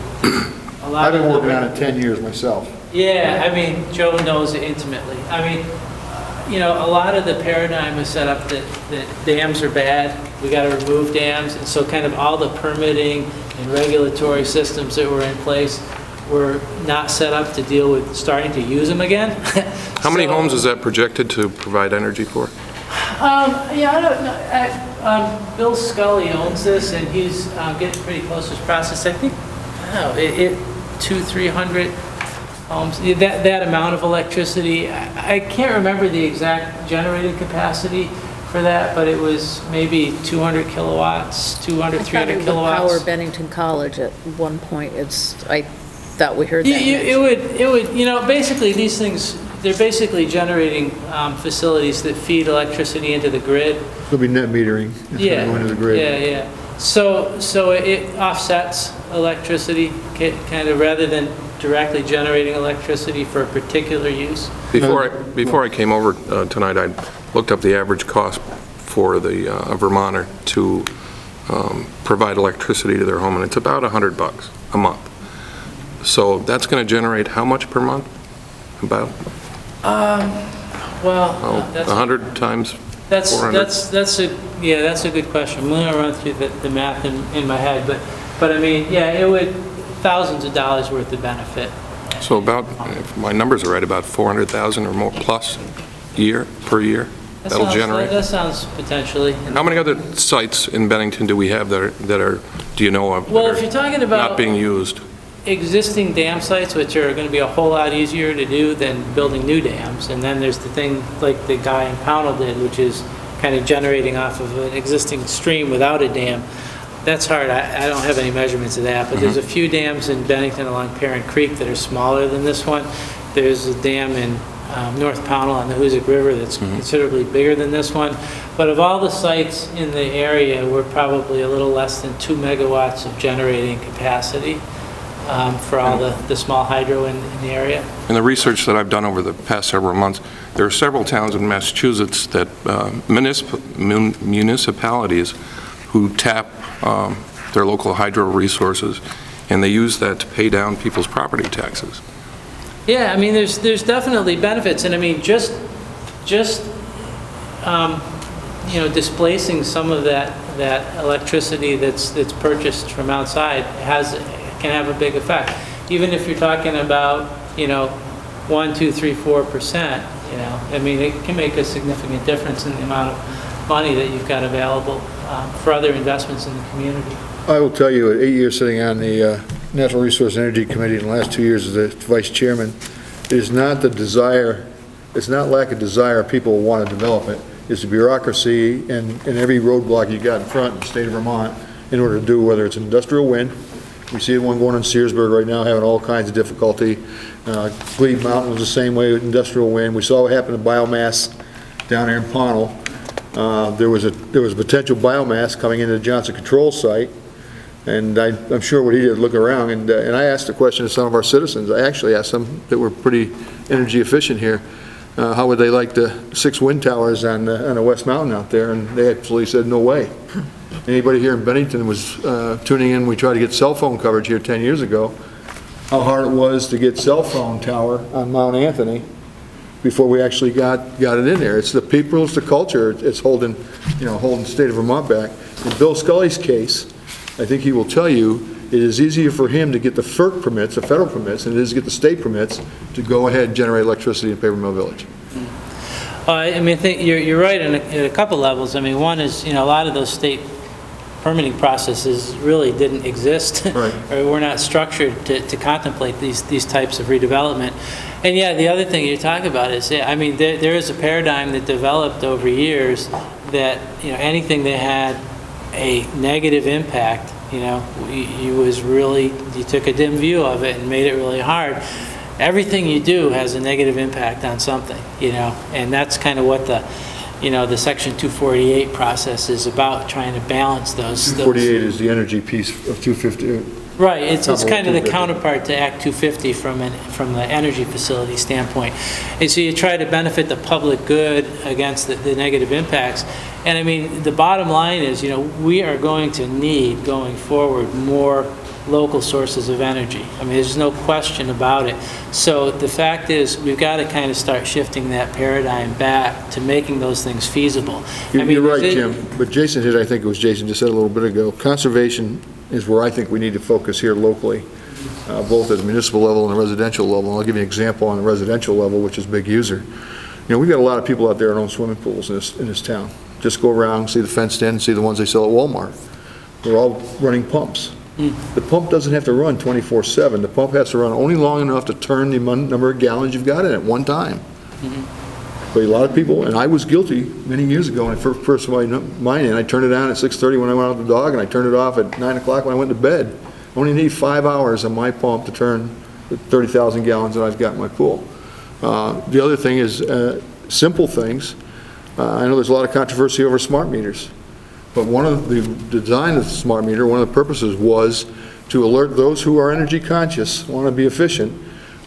a lot I've been of working on it 10 years myself. Yeah, I mean, Joe knows it intimately. I mean, a lot of the paradigm is set up that dams are bad, we got to remove dams, and so kind of all the permitting and regulatory systems that were in place were not set up to deal with starting to use them again. How many homes is that projected to provide energy for? Yeah, I don't know. Bill Scully owns this, and he's getting pretty close to his process. I think, I don't know, 200-300 homes. That amount of electricity. I can't remember the exact generating capacity for that, but it was maybe 200 kilowatts, 200, 300 kilowatts. Power Bennington College at one point, I thought we heard that. It would, basically these things, they're basically generating facilities that feed electricity into the grid. It'll be net metering. It's Yeah. going to the grid. Yeah. So it offsets electricity, kind of, rather than directly generating electricity for a particular use. Before I came over tonight, I looked up the average cost for the Vermonter to provide electricity to their home, and it's about $100 a month. So that's going to generate how much per month? About? That's 100 times 400? that's a good question. I'm going to run through the math in my head, but I mean, yeah, it would thousands of dollars worth of benefit. So about, if my numbers are right, about 400,000 or more plus per year that'll generate? That sounds potentially. How many other sites in Bennington do we have that are do you know of, Well, that if are you're talking about not being used? existing dam sites, which are going to be a whole lot easier to do than building new dams, and then there's the thing like the guy in Pownell did, which is kind of generating off of an existing stream without a dam. That's hard. I don't have any measurements of that, but there's a few dams in Bennington along Parent Creek that are smaller than this one. There's a dam in North Pownell on the Hoosick River that's considerably bigger than this one. But of all the sites in the area, we're probably a little less than 2 megawatts of generating capacity for all the small hydro in the area. In the research that I've done over the past several months, there are several towns in Massachusetts that municipalities who tap their local hydro resources, and they use that to pay down people's property taxes. Yeah, I mean, there's definitely benefits, and I mean, just displacing some of that electricity that's purchased from outside can have a big effect. Even if you're talking about you know, 1, 2, 3, 4%, you know, I mean, it can make a significant difference in the amount of money that you've got available for other investments in the community. I will tell you, at 8 years sitting on the Natural Resource Energy Committee, in the last 2 years as the vice chairman, it is not the desire, it's not lack of desire people want to develop it. It's the bureaucracy and every roadblock you got in front in the state of Vermont in order to do, whether it's industrial wind. We see one going in Searsburg right now having all kinds of difficulty. Glebe Mountain was the same way with industrial wind. We saw what happened to biomass down here in Pownell. There was potential biomass coming into the Johnson Control site, and I'm sure what he did, look around, and I asked the question to some of our citizens. I actually asked some that were pretty energy efficient here, how would they like the 6 wind towers on the West Mountain out there, and they actually said no way. Anybody here in Bennington was tuning in, we tried to get cell phone coverage here 10 years ago, how hard it was to get cell phone tower on Mount Anthony before we actually got it in there. It's the people, it's the culture, it's holding the state of Vermont back. In Bill Scully's case, I think he will tell you, it is easier for him to get the FERC permits, the federal permits, than it is to get the state permits to go ahead and generate electricity in Paper Mill Village. I mean, I think you're right in a couple levels. I mean, one is, a lot of those state permitting processes really didn't exist. Right. Or were not structured to contemplate these types of redevelopment. And yeah, the other thing you talk about is, I mean, there is a paradigm that developed over years that, anything that had a negative impact, you took a dim view of it and made it really hard. Everything you do has a negative impact on something, and that's kind of what the Section 248 process is about, trying to balance those. 248 is the energy piece of 250. Right, it's kind of the counterpart to Act 250 from the energy facility standpoint. And so you try to benefit the public good against the negative impacts. And I mean, the bottom line is, we are going to need, going forward, more local sources of energy. I mean, there's no question about it. So the fact is, we've got to kind of start shifting that paradigm back to making those things feasible. You're right, Jim. But Jason I think it was Jason just said a little bit ago, conservation is where I think we need to focus here locally, both at the municipal level and the residential level. And I'll give you an example on the residential level, which is big user. We've got a lot of people out there that own swimming pools in this town. Just go around, see the fenced in, see the ones they sell at Walmart. They're all running pumps. The pump doesn't have to run 24/7. The pump has to run only long enough to turn the number of gallons you've got in it one time. But a lot of people, and I was guilty many years ago when I first put mine in, I turned it on at 6:30 when I went out with the dog, and I turned it off at 9 o'clock when I went to bed. I only need 5 hours on my pump to turn the 30,000 gallons that I've got in my pool. The other thing is simple things. I know there's a lot of controversy over smart meters. But one of the design of the smart meter, one of the purposes was to alert those who are energy conscious, want to be efficient,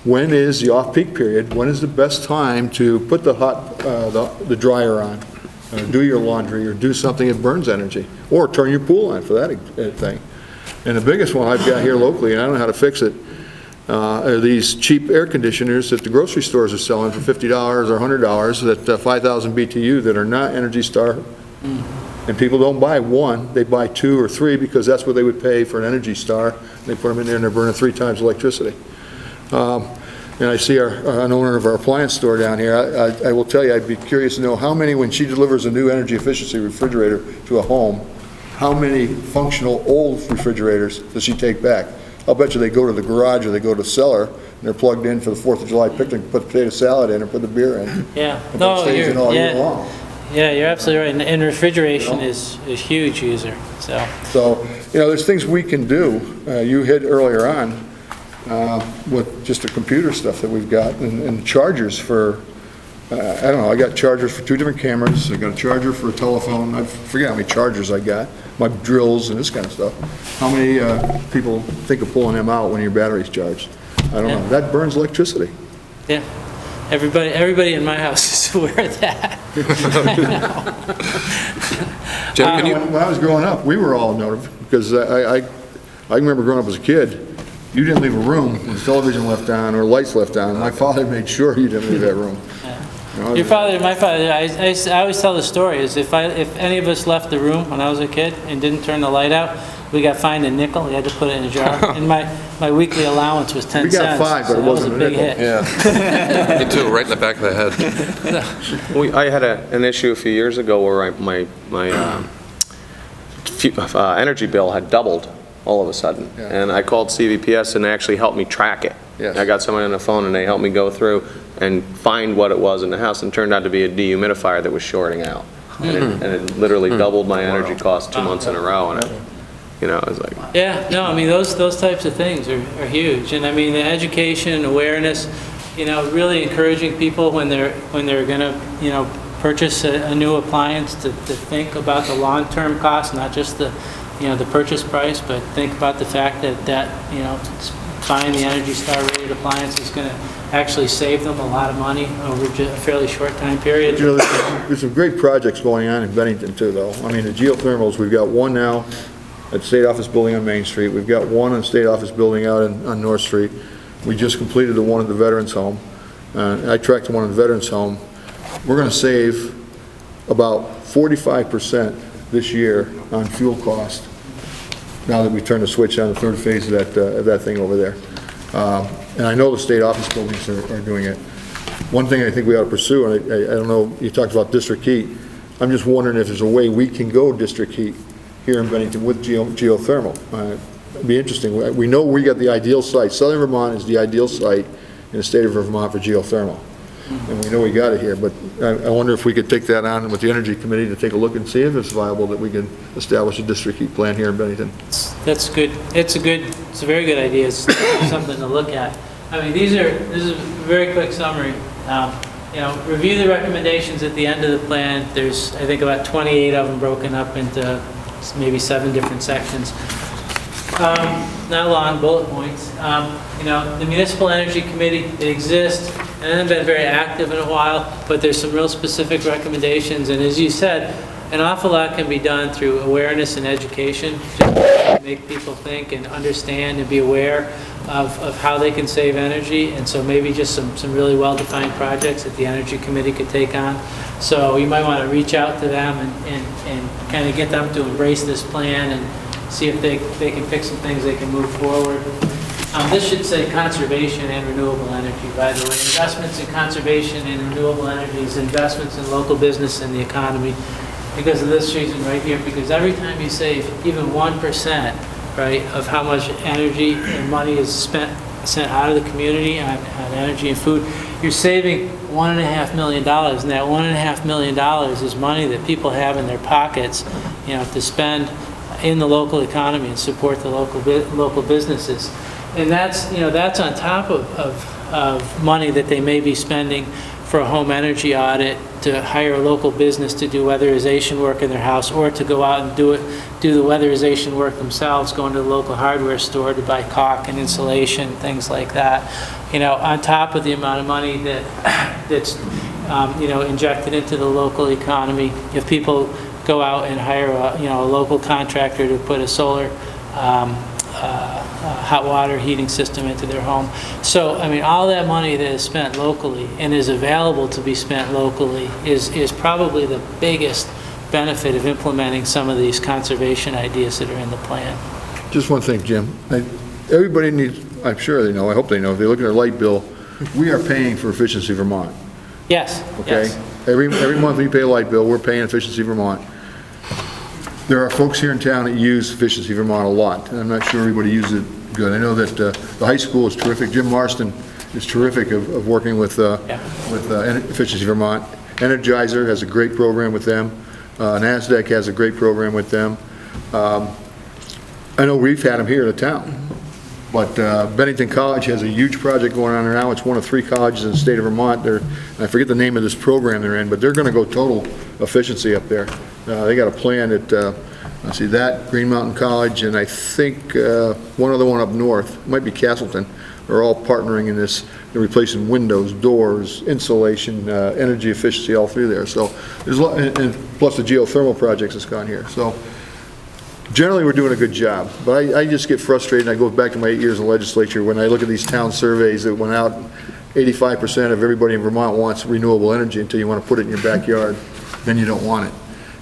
when is the off-peak period, when is the best time to put the the dryer on, or do your laundry, or do something that burns energy, or turn your pool on for that thing. And the biggest one I've got here locally, and I don't know how to fix it, are these cheap air conditioners that the grocery stores are selling for $50 or $100 that 5,000 BTU that are not Energy Star. And people don't buy one, they buy 2 or 3 because that's what they would pay for an Energy Star. They put them in there and they're burning 3 times electricity. And I see an owner of our appliance store down here. I will tell you, I'd be curious to know how many, when she delivers a new energy efficiency refrigerator to a home, how many functional old refrigerators does she take back? I'll bet you they go to the garage or they go to the cellar and they're plugged in for the 4th of July picnic, put the potato salad in or put the beer in. Yeah, and no, stays in all year long. Yeah, you're absolutely right. And refrigeration is a huge user. So, there's things we can do. You hit earlier on with just the computer stuff that we've got and chargers for, I don't know, I got chargers for 2 different cameras. I got a charger for a telephone. I forget how many chargers I got. My drills and this kind of stuff. How many people think of pulling them out when your battery's charged? I don't know. That burns electricity. Yeah. Everybody in my house is aware of that. Jim, when I was growing up, we were all notified because I remember growing up as a kid. You didn't leave a room when the television left on or lights left on. My father made sure you didn't leave that room. Your father, my father, I always tell the story, is if any of us left the room when I was a kid and didn't turn the light out, we got fined a nickel, we had to put it in a jar, and my weekly allowance was 10 We cents. got 5, but so it that was wasn't a big nickel. hit. Yeah. Me too, right in the back of the head. I had an issue a few years ago where my energy bill had doubled all of a sudden. Yeah. And I called CVPS and they actually helped me track it. Yes. I got somebody on the phone and they helped me go through and find what it was in the house, and it turned out to be a dehumidifier that was shorting out. And it literally doubled my energy cost 2 months in a row, and it was like... Yeah, no, I mean, those types of things are huge. And I mean, the education, awareness, really encouraging people when they're gonna, purchase a new appliance to think about the long-term cost, not just the purchase price, but think about the fact that buying the Energy Star rated appliance is going to actually save them a lot of money over a fairly short time period. There's some great projects going on in Bennington too, though. I mean, the geothermals, we've got one now at the State Office Building on Main Street. We've got one on the State Office Building out on North Street. We just completed the one at the Veterans Home. I tracked the one at the Veterans Home. We're going to save about 45% this year on fuel cost now that we turn the switch on the third phase of that thing over there. And I know the state office buildings are doing it. One thing I think we ought to pursue, and I don't know, you talked about district heat. I'm just wondering if there's a way we can go district heat here in Bennington with geothermal. It'd be interesting. We know we got the ideal site. Southern Vermont is the ideal site in the state of Vermont for geothermal. And we know we got it here, but I wonder if we could take that on with the Energy Committee to take a look and see if it's viable that we can establish a district heat plan here in Bennington. That's good. It's a very good idea. It's something to look at. I mean, this is a very quick summary. Review the recommendations at the end of the plan. There's, I think, about 28 of them broken up into maybe 7 different sections. Not long, bullet points. The Municipal Energy Committee, it exists, and hasn't been very active in a while, but there's some real specific recommendations, and as you said, an awful lot can be done through awareness and education, just to make people think and understand and be aware of how they can save energy, and so maybe just some really well-defined projects that the Energy Committee could take on. So you might want to reach out to them and kind of get them to embrace this plan and see if they can pick some things they can move forward. This should say conservation and renewable energy, by the way. Investments in conservation and renewable energy is investments in local business and the economy, because of this reason right here, because every time you save even 1%, right, of how much energy and money is sent out of the community on energy and food, you're saving $1.5 million, and that $1.5 million is money that people have in their pockets, to spend in the local economy and support the local businesses. And that's on top of money that they may be spending for a home energy audit, to hire a local business to do weatherization work in their house, or to go out and do the weatherization work themselves, going to the local hardware store to buy caulk and insulation, things like that. On top of the amount of money that's injected into the local economy, if people go out and hire a local contractor to put a solar hot water heating system into their home. So, I mean, all that money that is spent locally and is available to be spent locally is probably the biggest benefit of implementing some of these conservation ideas that are in the plan. Just one thing, Jim. Everybody needs, I'm sure they know, I hope they know, if they look at their light bill, we are paying for Efficiency Vermont. Yes. Okay? Yes. Every month we pay a light bill, we're paying Efficiency Vermont. There are folks here in town that use Efficiency Vermont a lot, and I'm not sure everybody uses it good. I know that the high school is terrific. Jim Marston is terrific of working with Efficiency Vermont. Energizer has a great program with them. NASDAQ has a great program with them. I know we've had them here in the town, but Bennington College has a huge project going on there now. It's one of 3 colleges in the state of Vermont. I forget the name of this program they're in, but they're going to go total efficiency up there. They got a plan at, let's see, that, Green Mountain College, and I think one other one up north, it might be Castleton, are all partnering in this. They're replacing windows, doors, insulation, energy efficiency all through there. So there's a lot, and plus the geothermal projects that's gone here. So generally we're doing a good job, but I just get frustrated, and I go back to my 8 years in the legislature when I look at these town surveys that went out, 85% of everybody in Vermont wants renewable energy until you want to put it in your backyard, then you don't want it.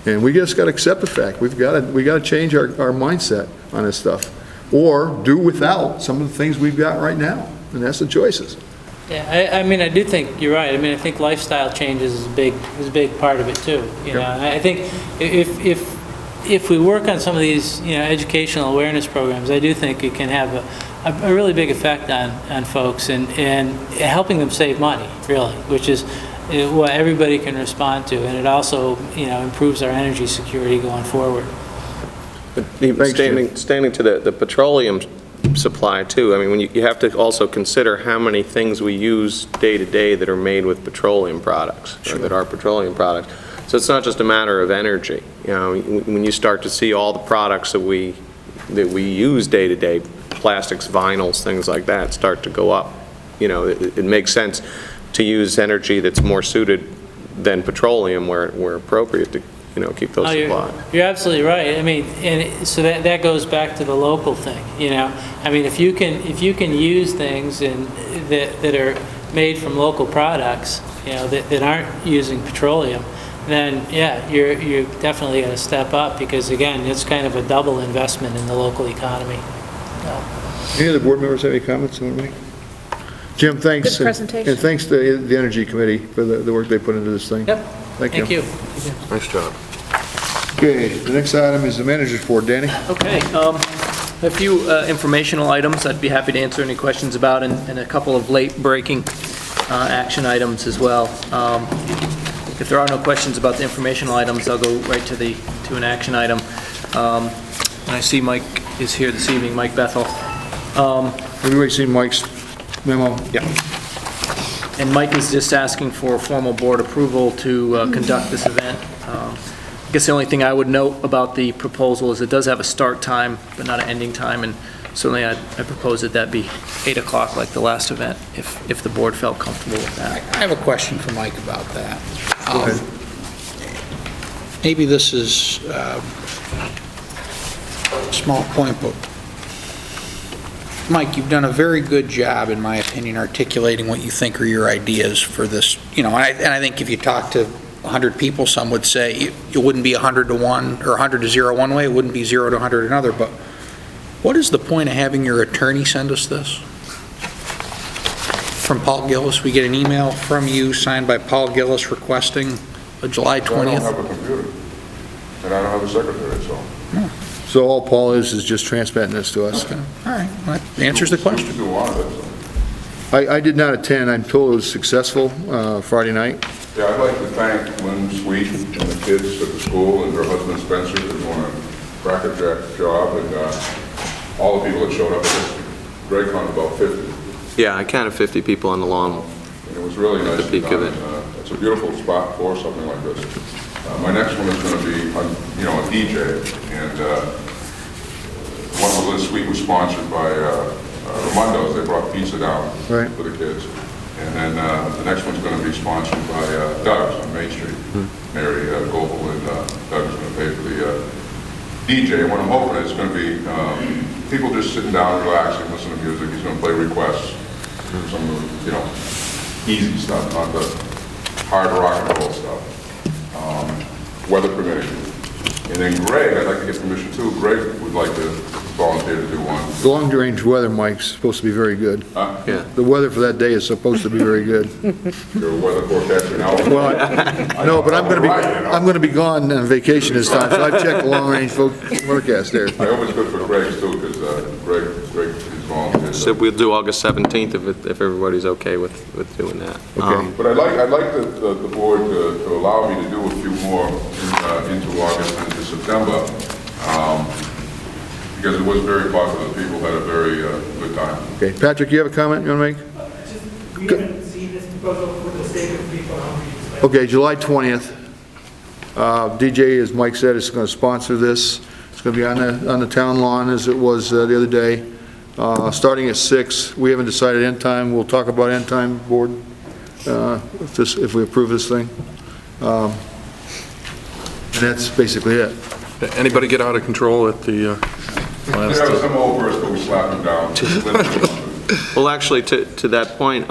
And we just got to accept the fact, we got to change our mindset on this stuff, or do without some of the things we've got right now, and that's the choices. Yeah, I mean, I do think you're right. I mean, I think lifestyle changes is a big part of it too. You know, I think if we work on some of these, educational awareness programs, I do think it can have a really big effect on folks and helping them save money, really, which is what everybody can respond to, and it also, improves our energy security going forward. But standing to the petroleum supply too, I mean, when you have to also consider how many things we use day to day that are made with petroleum products, or that are petroleum products. So it's not just a matter of energy. When you start to see all the products that we use day to day, plastics, vinyls, things like that, start to go up. It makes sense to use energy that's more suited than petroleum where appropriate to keep those supplies. You're absolutely right. I mean, and so that goes back to the local thing. I mean, if you can use things that are made from local products, that aren't using petroleum, then yeah, you're definitely going to step up, because again, it's kind of a double investment in the local economy. Any other board members have any comments they want to make? Jim, thanks. Good presentation. And thanks to the Energy Committee for the work they put into this thing. Yep. Thank you. Nice job. Okay, the next item is the manager's report. Danny? Okay, a few informational items I'd be happy to answer any questions about, and a couple of late-breaking action items as well. If there are no questions about the informational items, I'll go right to an action item. And I see Mike is here this evening, Mike Bethel. Everybody seen Mike's memo? Yeah. And Mike is just asking for formal board approval to conduct this event. I guess the only thing I would note about the proposal is it does have a start time, but not an ending time, and certainly I propose that be 8 o'clock like the last event, if the board felt comfortable with that. I have a question for Mike about that. Maybe this is a small point, but Mike, you've done a very good job, in my opinion, articulating what you think are your ideas for this. And I think if you talk to 100 people, some would say it wouldn't be 100 to 1 or 100 to 0 one way, it wouldn't be 0 to 100 another, but what is the point of having your attorney send us this? From Paul Gillis, we get an email from you signed by Paul Gillis requesting a July 20th? I don't have a computer, and I don't have a secretary, so. So all Paul is just transmitting this to us. Okay. All right, well, that answers the question. You do want it, so. I did not attend. I'm told it was successful Friday night. Yeah, I'd like to thank Lynn Sweet and the kids at the school and her husband Spencer for doing a crackerjack job, and all the people that showed up. Greg counted about 50. Yeah, I counted 50 on the lawn. And it was really nice. At the peak of it. It's a beautiful spot for something like this. My next one is going to be, a DJ, and one of the Lynn Sweet was sponsored by Ramondo's. They brought pizza down Right. for the kids. And then the next one's going to be sponsored by Doug's on Main Street. Mary Goebel and Doug is going to pay for the DJ. And what I'm hoping is going to be people just sitting down, relaxing, listening to music. He's going to play requests, some of the, easy stuff, not the hard rock and roll stuff. Weather permitting. And then Greg, I'd like to get permission too. Greg would like to volunteer to do one. The long-range weather, Mike's supposed to be very good. Yeah. The weather for that day is supposed to be very good. Your weather forecaster now. Well, no, but I'm going to be gone on vacation this time, so I've checked the long-range forecast there. I hope it's good for Greg's too, because Greg is volunteered. So we'll do August 17th if everybody's okay with doing that. Okay. But I'd like the board to allow me to do a few more into August and into September, because it was very popular. People had a very good time. Okay, Patrick, you have a comment you want to make? We haven't seen this proposal for the sake of people. Okay, July 20th. DJ, as Mike said, is going to sponsor this. It's going to be on the town lawn as it was the other day, starting at 6. We haven't decided end time. We'll talk about end time, board, if we approve this thing. And that's basically it. Anybody get out of control at the There was some old person, but we slapped him down. Well, actually, to that point,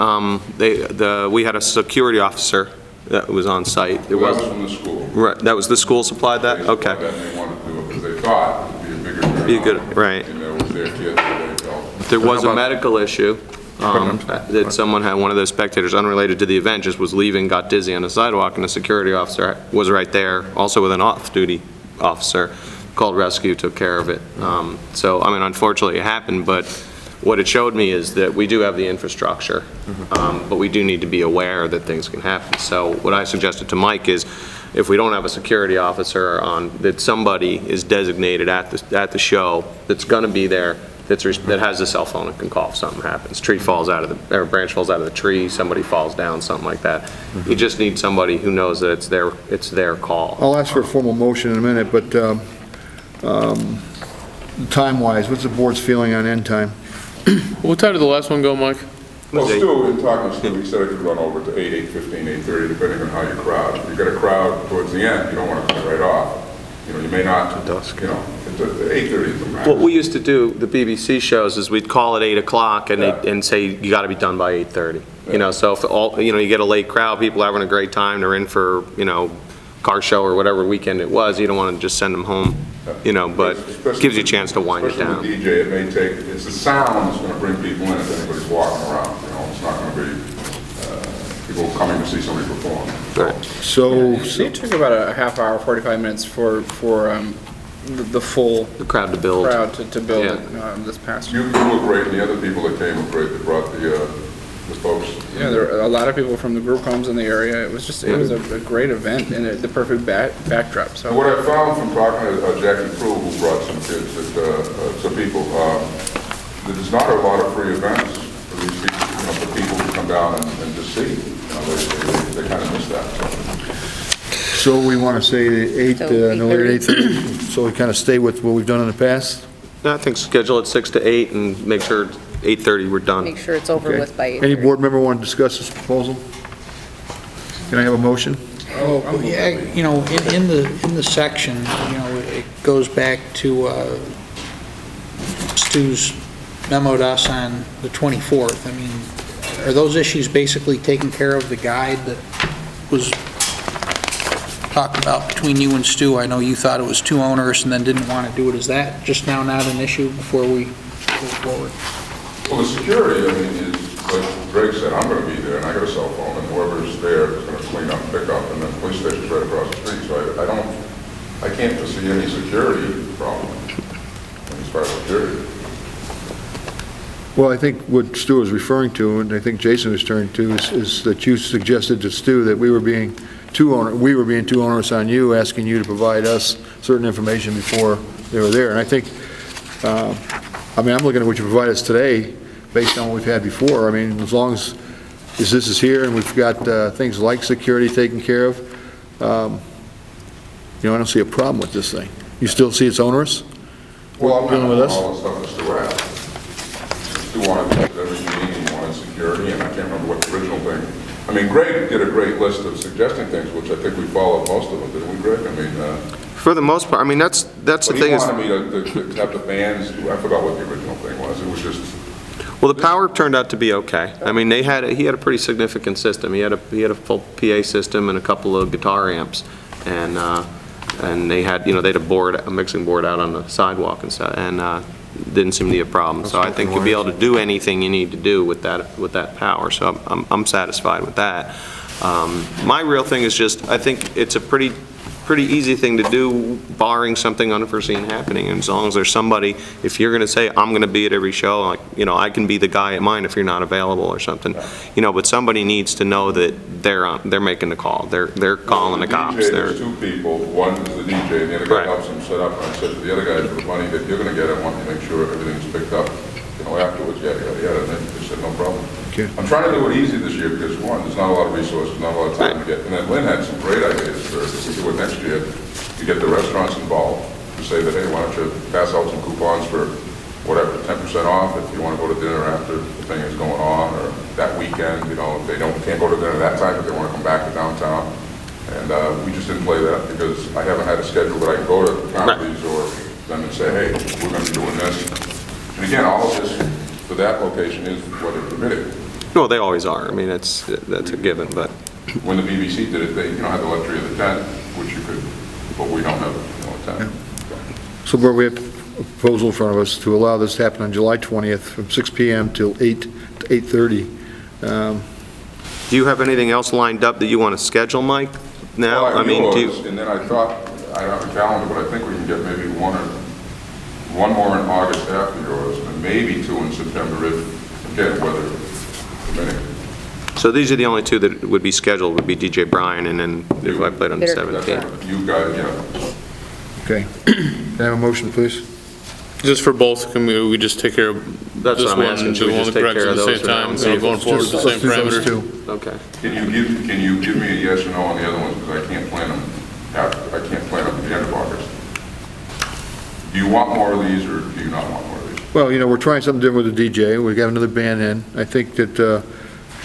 we had a security officer that was on site. It Well, was that was from the school. Right, that was the school supplied that? They supplied Okay. that, and they wanted to do it because they thought it would be a bigger turnout. Be a good- right. And there was their kids that they felt. There was How a about- medical issue, that someone had, one of the spectators unrelated to the event, just was leaving, got dizzy on the sidewalk, and the security officer was right there, also with an off-duty officer, called rescue, took care of it. So, I mean, unfortunately, it happened, but what it showed me is that we do have the infrastructure, but we do need to be aware that things can happen. So what I suggested to Mike is, if we don't have a security officer on, that somebody is designated at the show that's going to be there, that has a cell phone and can call if something happens. Tree falls out of the, or a branch falls out of the tree, somebody falls down, something like that. You just need somebody who knows that it's their call. I'll ask for a formal motion in a minute, but time-wise, what's the board's feeling on end time? What time did the last one go, Mike? Well, Stu, in talking to Stu, he said it could run over to 8, 8:15, 8:30, depending on how you crowd. If you get a crowd towards the end, you don't want to cut right off. You know, you may not, you know, 8:30 is the max. What we used to do, the BBC shows, is we'd call at 8 o'clock and say, you got to be done by 8:30. You know, so if you get a late crowd, people are having a great time, they're in for, car show or whatever weekend it was, you don't want to just send them home, but gives you a chance to wind it down. Especially with DJ, it may take, it's the sound that's going to bring people in if anybody's walking around, it's not going to be people coming to see somebody perform. Right. So, It took about a half hour, 45 minutes for the full The crowd to build. crowd to build Yeah. it this past year. You were great, and the other people that came were great, that brought the folks. Yeah, there were a lot of people from the group homes in the area. It was a great event and the perfect backdrop. And So what I found from talking to Jackie Crew, who brought some kids, some people, that there's not a lot of free events for these people, for people to come down and just see. They kind of miss that. so we want to say 8, So no later than 8:30. 8:30, so we kind of stay with what we've done in the past? I think schedule it 6 to 8 and make sure 8:30 we're done. Make sure it's over Okay. with by 8:30. Any board member want to discuss this proposal? Can I have a motion? Yeah, in the section, it goes back to Stu's memo to us on the 24th. I mean, are those issues basically taken care of, the guide that was talked about between you and Stu? I know you thought it was too onerous and then didn't want to do it. Is that just now not an issue before we go forward? Well, the security, I mean, is, like Greg said, I'm going to be there, and I got a cell phone, and whoever's there is going to clean up, pick up, and the police station's right across the street, so I can't foresee any security problem as far as security. Well, I think what Stu was referring to, and I think Jason was referring to, is that you suggested to Stu that we were being too onerous on you, asking you to provide us certain information before they were there. And I think, I'm looking at what you provide us today, based on what we've had before. I mean, as long as this is here and we've got things like security taken care of, I don't see a problem with this thing. You still see it's onerous? Well, I'm Dealing not with doing us? all the stuff that Stu asked. Stu wanted to visit every meeting, he wanted security, and I can't remember what the original thing. I mean, Greg did a great list of suggesting things, which I think we followed most of them, didn't we, Greg? I mean, For the most part, I mean, that's the but he thing is, wanted me to have the bands, I forgot what the original thing was, it was just, well, the power turned out to be okay. I mean, he had a pretty significant system. He had a full PA system and a couple of guitar amps, and they had, they had a mixing board out on the sidewalk and stuff, and didn't seem to be a problem. So I think you'll be able to do anything you need to do with that power, so I'm satisfied with that. My real thing is just, I think it's a pretty easy thing to do, barring something unforeseen happening. And as long as there's somebody, if you're going to say, I'm going to be at every show, like, I can be the guy at mine if you're not available or something, but somebody needs to know that they're making the call. They're calling the cops. There's two people, one is the DJ, and the other guy helps him set up. And I said to the other guy, for the money that you're going to get, I want you to make sure everything's picked up, afterwards, yada, yada, yada. And then they said, no problem. Okay. I'm trying to do it easy this year because, one, there's not a lot of resources, not a lot of time to get. And then Lynn had some great ideas for if we do it next year. You get the restaurants involved to say that, hey, why don't you pass out some coupons for whatever, 10% off if you want to go to dinner after the thing is going on, or that weekend, if they can't go to dinner that time, but they want to come back to downtown. And we just didn't play that because I haven't had a schedule that I can go to properties or them and say, hey, we're going to be doing this. And again, all of this, for that location is what they're permitted. No, they always are. I mean, that's a given, but When the BBC did it, they, had the luxury of the tent, which you could, but we don't have, a tent. So Board, we have a proposal in front of us to allow this to happen on July 20th from 6 PM till 8 to 8:30. do you have anything else lined up that you want to schedule, Mike, now? Well, I mean, do you... yours, and then I thought, I don't have a calendar, but I think we can get maybe one more in August after yours, and maybe 2 in September if, again, weather permitting. So these are the only two that would be scheduled, would be DJ Bryan, and then if I played on the That's 17th. right. You guys, yeah. Okay. Can I have a motion, please? Just for both, can we just take care of That's this what I'm one, asking. and Should do we one just with take Greg's care at of the those same for now time, and so see we're if going it's forward with the Let's same do those parameters? two. Okay. Can you give me a yes or no on the other ones, because I can't plan them, I can't plan them at the end of August. Do you want more of these, or do you not want more of these? Well, we're trying something different with the DJ. We got another band in. I think that,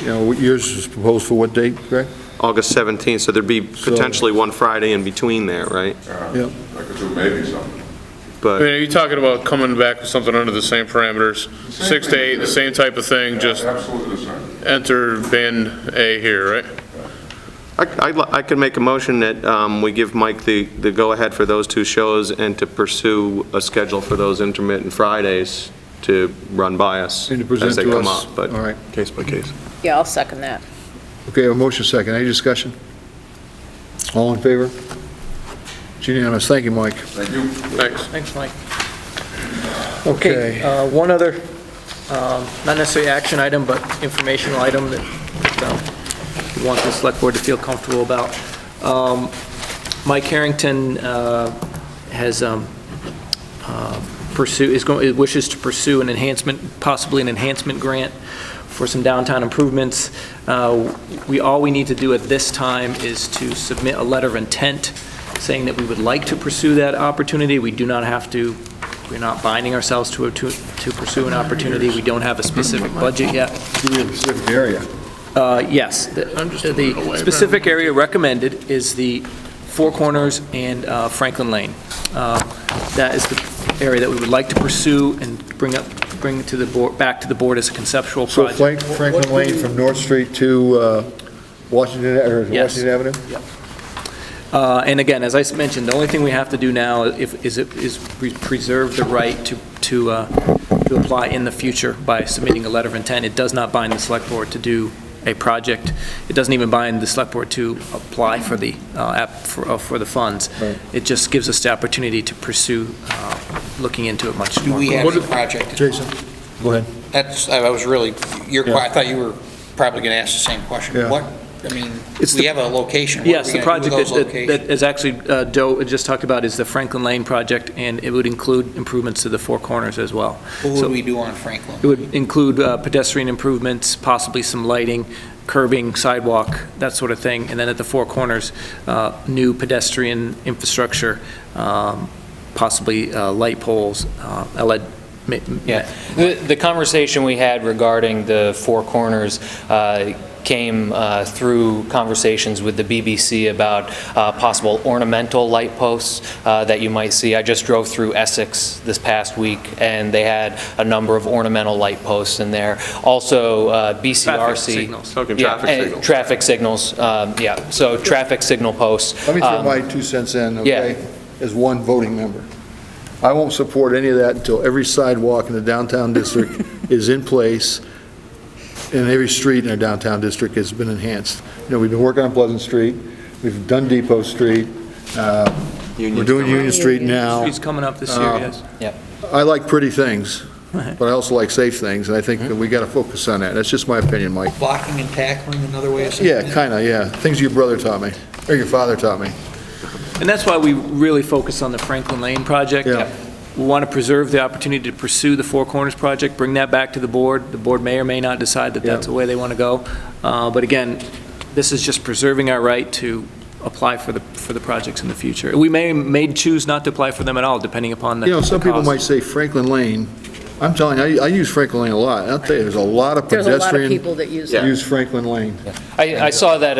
yours is proposed for what date, Greg? August 17th, so there'd be potentially one Friday in between there, right? Yep. I could do maybe something. I But, mean, are you talking about coming back with something under the same parameters? 6 to 8, the same type of thing, just Absolutely the same. enter band A here, right? I could make a motion that we give Mike the go-ahead for those two shows and to pursue a schedule for those intermittent Fridays to run by us And to present as they to come us. up, but All right. case by case. Yeah, I'll second that. Okay, a motion second. Any discussion? All in favor? It's unanimous. Thank you, Mike. Thank you. Thanks. Thanks, Mike. Okay. One other, not necessarily action item, but informational item that we want the Select Board to feel comfortable about. Mike Harrington has wishes to pursue an enhancement, possibly an enhancement grant for some downtown improvements. All we need to do at this time is to submit a letter of intent saying that we would like to pursue that opportunity. We do not have to, we're not binding ourselves to pursue an opportunity. We don't have a specific budget yet. Give me a specific area. Yes, the specific area recommended is the Four Corners and Franklin Lane. That is the area that we would like to pursue and bring to the board, back to the board as a conceptual So project. Franklin Lane from North Street to Washington Yes. Avenue? Yep. And again, as I mentioned, the only thing we have to do now is preserve the right to apply in the future by submitting a letter of intent. It does not bind the Select Board to do a project. It doesn't even bind the Select Board to apply for the for the funds. Right. It just gives us the opportunity to pursue looking into it much Do more. we have a project? Jason, go ahead. I was really, I thought you were probably going to ask the same question. Yeah. What, I mean, It's we the- have a location. What Yes, are the we gonna do project with those that locations? is actually, Joe just talked about is the Franklin Lane project, and it would include improvements to the Four Corners as well. What So would we do on Franklin? it would include pedestrian improvements, possibly some lighting, curbing, sidewalk, that sort of thing. And then at the Four Corners, new pedestrian infrastructure, possibly light poles, LED. Yeah, the conversation we had regarding the Four Corners came through conversations with the BBC about possible ornamental light posts that you might see. I just drove through Essex this past week, and they had a number of ornamental light posts in there. Also, BCRC. Traffic signals. Talking Yeah, traffic and signals. traffic signals, yeah, so traffic signal posts. Let me throw my 2 cents in, okay? Yeah. As one voting member. I won't support any of that until every sidewalk in the downtown district is in place, and every street in our downtown district has been enhanced. We've been working on Pleasant Street, we've done Depot Street, we're doing Union Street now. Street's coming up this year, yes. Yep. I like pretty things, but I also like safe things, and I think that we got to focus on that. That's just my opinion, Mike. Blocking and tackling, another way of saying Yeah, it? kind of, yeah. Things your brother taught me, or your father taught me. And that's why we really focus on the Franklin Lane project. Yeah. We want to preserve the opportunity to pursue the Four Corners project, bring that back to the board. The board may or may not decide that that's the way they want to go. But again, this is just preserving our right to apply for the projects in the future. We may choose not to apply for them at all, depending upon the Some people cost. might say Franklin Lane I'm telling you, I use Franklin Lane a lot. I'll tell you, there's a lot of There's a lot of pedestrian people that use it. use Franklin Lane. I saw that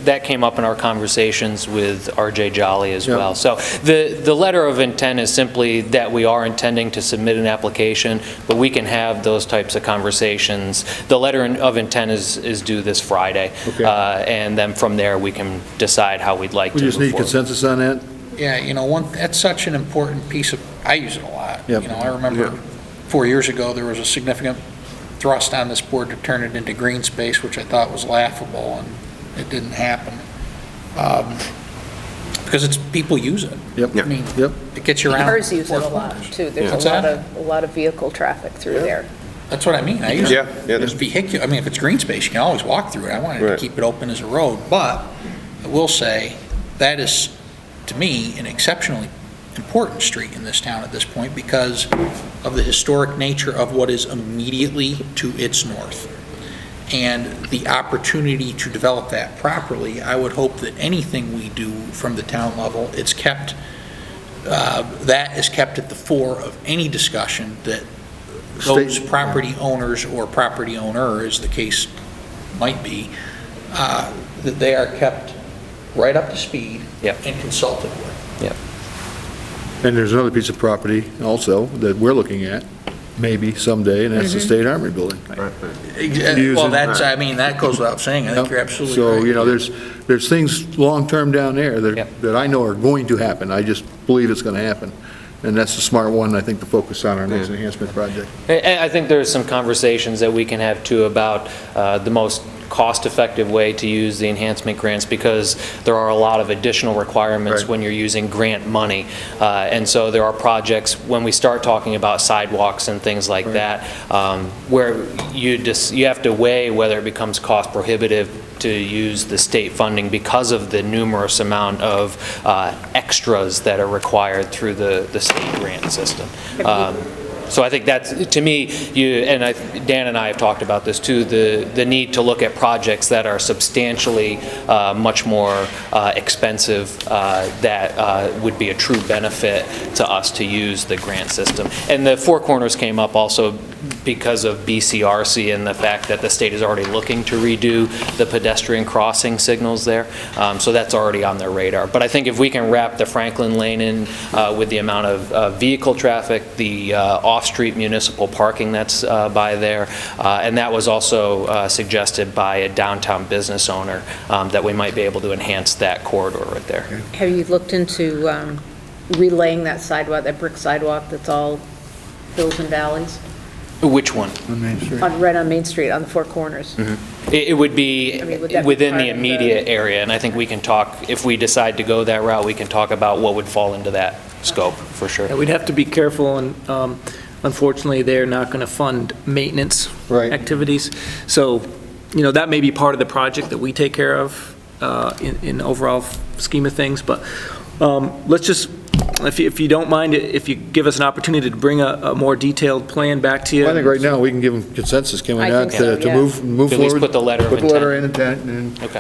that came up in our conversations with RJ Jolly as Yeah. well. So the letter of intent is simply that we are intending to submit an application, but we can have those types of conversations. The letter of intent is due this Friday. Okay. And then from there, we can decide how we'd like We to move just need forward. consensus on that? Yeah, that's such an important piece of, I use it a lot. Yep. I remember 4 years ago, there was a significant thrust on this board to turn it into green space, which I thought was laughable, and it didn't happen. Because people use it. Yep. I mean, Yep. it gets you around. Cars use it a Four lot, Corners. too. There's What's a lot that? of vehicle traffic through there. That's what I mean. I use Yeah, it. yeah, There's vehicular, I mean, if it's green space, you can always walk through it. I wanted to Right. keep it open as a road, but I will say, that is, to me, an exceptionally important street in this town at this point because of the historic nature of what is immediately to its north. And the opportunity to develop that properly, I would hope that anything we do from the town level, it's kept, that is kept at the fore of any discussion that those property owners or property owner, as the case might be, that they are kept right up to speed and consulted with. Yep. And there's another piece of property also that we're looking at, maybe someday, and that's the State Armory Building. Well, that's, I mean, that goes without saying. I think you're absolutely right. So, there's things long-term down there that I know are going to happen. I just believe it's going to happen. And that's the smart one, I think, to focus on our next enhancement project. I think there's some conversations that we can have too about the most cost-effective way to use the enhancement grants because there are a lot of additional requirements when you're using grant money. And so there are projects, when we start talking about sidewalks and things like that, where you have to weigh whether it becomes cost prohibitive to use the state funding because of the numerous amount of extras that are required through the state grant system. So I think that's, to me, Dan and I have talked about this too, the need to look at projects that are substantially much more expensive that would be a true benefit to us to use the grant system. And the Four Corners came up also because of BCRC and the fact that the state is already looking to redo the pedestrian crossing signals there. So that's already on their radar. But I think if we can wrap the Franklin Lane in with the amount of vehicle traffic, the off-street municipal parking that's by there, and that was also suggested by a downtown business owner, that we might be able to enhance that corridor right there. Have you looked into relaying that sidewalk, that brick sidewalk that's all hills and valleys? Which one? On Main Street. Right on Main Street, on the Four Corners. It would be I mean, would that be within part the of the- immediate area, and I think we can talk, if we decide to go that route, we can talk about what would fall into that scope, for sure. Yeah, we'd have to be careful, and unfortunately, they're not going to fund maintenance activities. So, that may be part of the project that we take care of in overall scheme of things, but let's just, if you don't mind, if you give us an opportunity to bring a more detailed plan back to you. Well, I think right now, we can give them consensus, can we I not, think so, to yeah. move forward? At least put the letter of Put the letter in intent.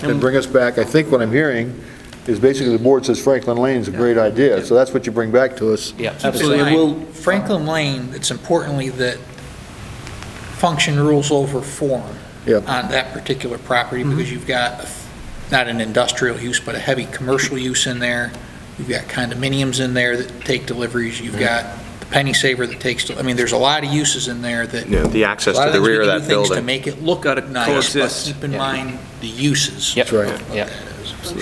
and bring us back. I think what I'm hearing is basically the board says Franklin Lane is a great idea, so that's what you bring back to us. Yeah, Absolutely, and we'll, Franklin Lane, it's importantly that function rules over form Yep. on that particular property because you've got not an industrial use, but a heavy commercial use in there. You've got condominiums in there that take deliveries. You've got the penny saver that takes, I mean, there's a lot of uses in there that. Yeah, the access a lot to the things we rear of can that do things to building. make it look nice, but coexist. keep in mind the uses. Yep. That's right. Yeah,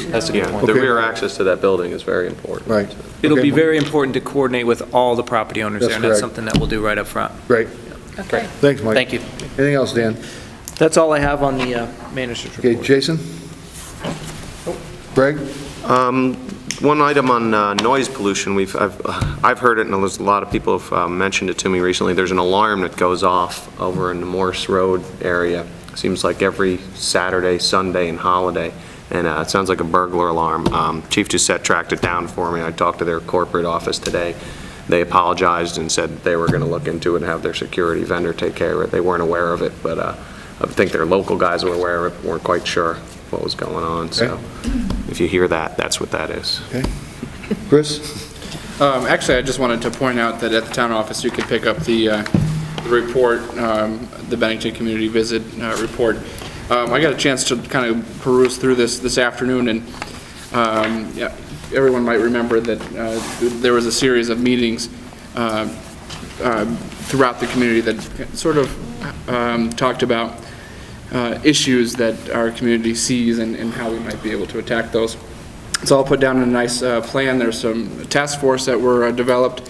that's a good Yeah, point. the Okay. rear access to that building is very important. Right. it'll Okay. be very important to coordinate with all the property owners That's there, and that's correct. something that we'll do right up front. Great. Okay. Thanks, Mike. Thank you. Anything else, Dan? That's all I have on the manager's Okay, report. Jason? Greg? One item on noise pollution, I've heard it, and there's a lot of people have mentioned it to me recently. There's an alarm that goes off over in the Morse Road area. Seems like every Saturday, Sunday, and holiday, and it sounds like a burglar alarm. Chief Doucette tracked it down for me. I talked to their corporate office today. They apologized and said they were going to look into it and have their security vendor take care of it. They weren't aware of it, but I think their local guys were aware of it, weren't quite sure what was going on. So if you hear that, that's what that is. Okay. Chris? Actually, I just wanted to point out that at the town office, you could pick up the the report, the Bennington Community Visit report. I got a chance to kind of peruse through this afternoon, and yeah, everyone might remember that there was a series of meetings throughout the community that sort of talked about issues that our community sees and how we might be able to attack those. It's all put down in a nice plan. There's some task force that were developed,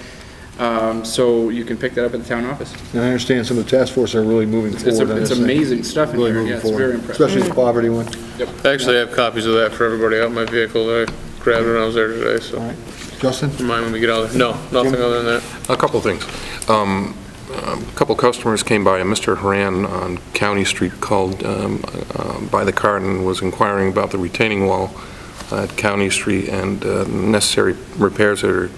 so you can pick that up at the town office. And I understand some of the task force are really moving forward on It's this amazing thing. stuff in Really here. moving Yeah, it's forward. very impressive. Especially the poverty one. Yep. I actually have copies of that for everybody out in my vehicle that I grabbed when I was there today, so. All right. Justin? Remind when we get out of there. No, nothing other than that. A couple things. A couple customers came by, and Mr. Haran on County Street called by the car and was inquiring about the retaining wall at County Street and necessary repairs that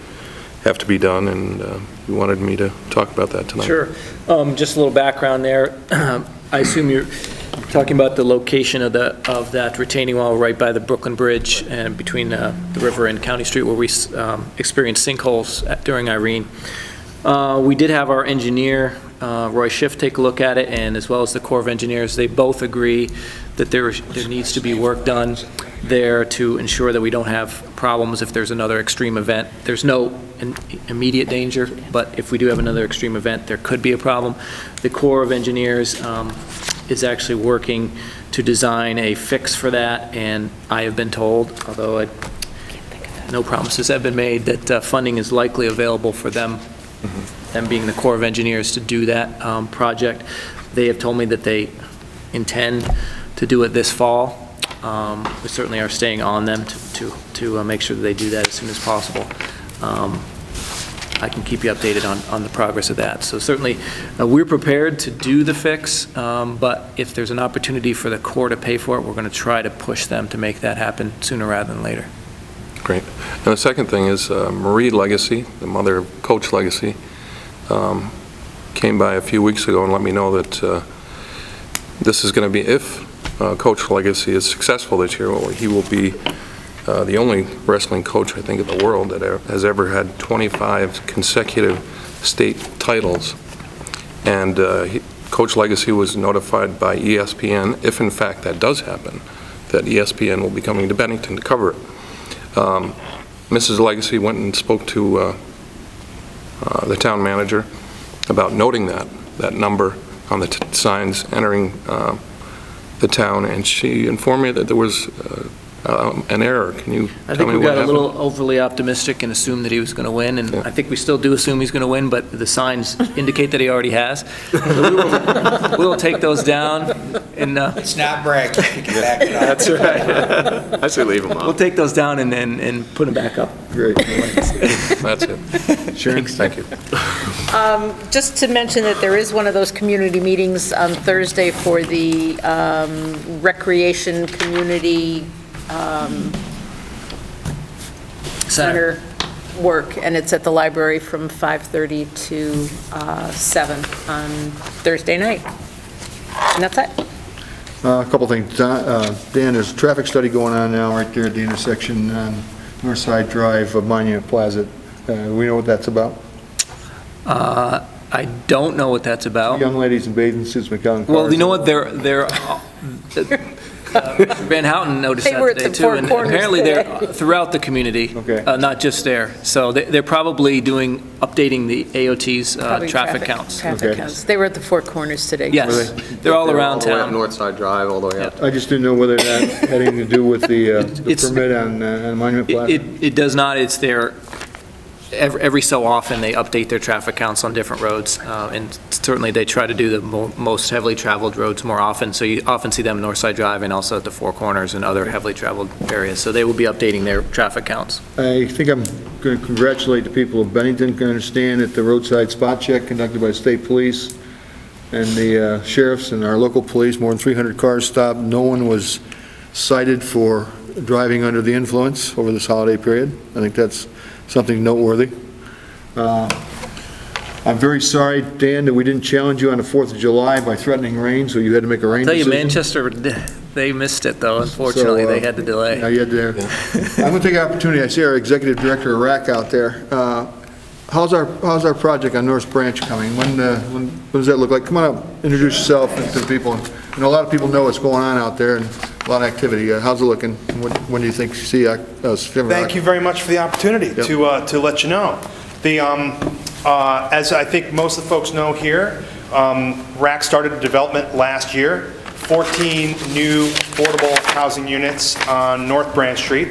have to be done, and he wanted me to talk about that tonight. Sure. Just a little background there. I assume you're talking about the location of that retaining wall right by the Brooklyn Bridge and between the river and County Street, where we experienced sinkholes during Irene. We did have our engineer, Roy Schiff, take a look at it, and as well as the Corps of Engineers. They both agree that there needs to be work done there to ensure that we don't have problems if there's another extreme event. There's no immediate danger, but if we do have another extreme event, there could be a problem. The Corps of Engineers is actually working to design a fix for that, and I have been told, although no promises have been made, that funding is likely available for them, them being the Corps of Engineers, to do that project. They have told me that they intend to do it this fall. We certainly are staying on them to make sure that they do that as soon as possible. I can keep you updated on the progress of that. So certainly, we're prepared to do the fix, but if there's an opportunity for the Corps to pay for it, we're going to try to push them to make that happen sooner rather than later. Great. And the second thing is Marie Legacy, the mother of Coach Legacy, came by a few weeks ago and let me know that this is going to be, if Coach Legacy is successful this year, he will be the only wrestling coach, I think, in the world that has ever had 25 consecutive state titles. And Coach Legacy was notified by ESPN, if in fact that does happen, that ESPN will be coming to Bennington to cover it. Mrs. Legacy went and spoke to the town manager about noting that number on the signs entering the town, and she informed me that there was an error. Can you I tell think me we what got a happened? little overly optimistic and assumed that he was going to win, and I think we still do assume he's going to win, but the signs indicate that he already has. So we'll take those down. And, It's not bragging, you can back it up. that's right. I say leave them We'll up. take those down and put them back up. Great. That's it. Sharon? Thank you. Just to mention that there is one of those community meetings on Thursday for the recreation community center work, and it's at the library from 5:30 to 7 on Thursday night. And that's it. A couple things. Dan, there's a traffic study going on now right there at the intersection on Northside Drive of Monument Plaza. We know what that's about? I don't know what that's about. Young ladies in bathing suits, McCollum cars. Well, you know what, they're Van Houten noticed They that were at today the too, Four and Corners apparently today. they're throughout the community, Okay. Not just there. So they're probably updating the AOT's Probably traffic counts. Traffic Okay. counts. They were at the Four Corners today. Yes, they're all around All the way up town. Northside Drive, all the way up. I just didn't know whether that had anything to do with the It's- permit on Monument Plaza. It does not, it's their, every so often, they update their traffic counts on different roads, and certainly they try to do the most heavily traveled roads more often, so you often see them Northside Drive and also at the Four Corners and other heavily traveled areas, so they will be updating their traffic counts. I think I'm going to congratulate the people of Bennington. Can understand that the roadside spot check conducted by the state police and the sheriffs and our local police, more than 300 cars stopped. No one was cited for driving under the influence over this holiday period. I think that's something noteworthy. I'm very sorry, Dan, that we didn't challenge you on the 4th of July by threatening rain, so you had to make a rain I'll tell you, decision. Manchester, they missed it, though, unfortunately, they had to Now delay. you had to, I'm going to take an opportunity, I see our executive director of RAC out there. how's our project on North Branch coming? When does that look like? Come on up, introduce yourself to the people. A lot of people know what's going on out there and a lot of activity. How's it looking? When do you think you see us? Thank you very much for the opportunity to let you know. As I think most of the folks know here, RAC started a development last year, 14 new affordable housing units on North Branch Street,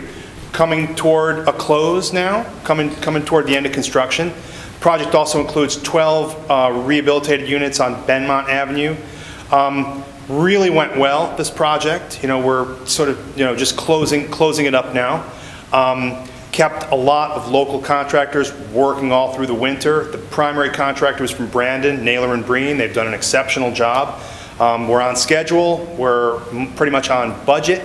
coming toward a close now, coming toward the end of construction. The project also includes 12 rehabilitated units on Benmont Avenue. Really went well, this project. We're sort of, just closing it up now. Kept a lot of local contractors working all through the winter. The primary contractor was from Brandon, Naylor and Breen. They've done an exceptional job. We're on schedule. We're pretty much on budget.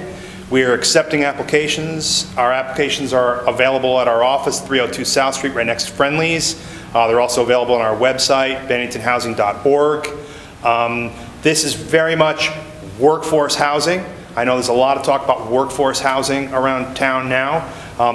We are accepting applications. Our applications are available at our office, 302 South Street, right next to Friendly's. They're also available on our website, benningtonhousing.org. This is very much workforce housing. I know there's a lot of talk about workforce housing around town now.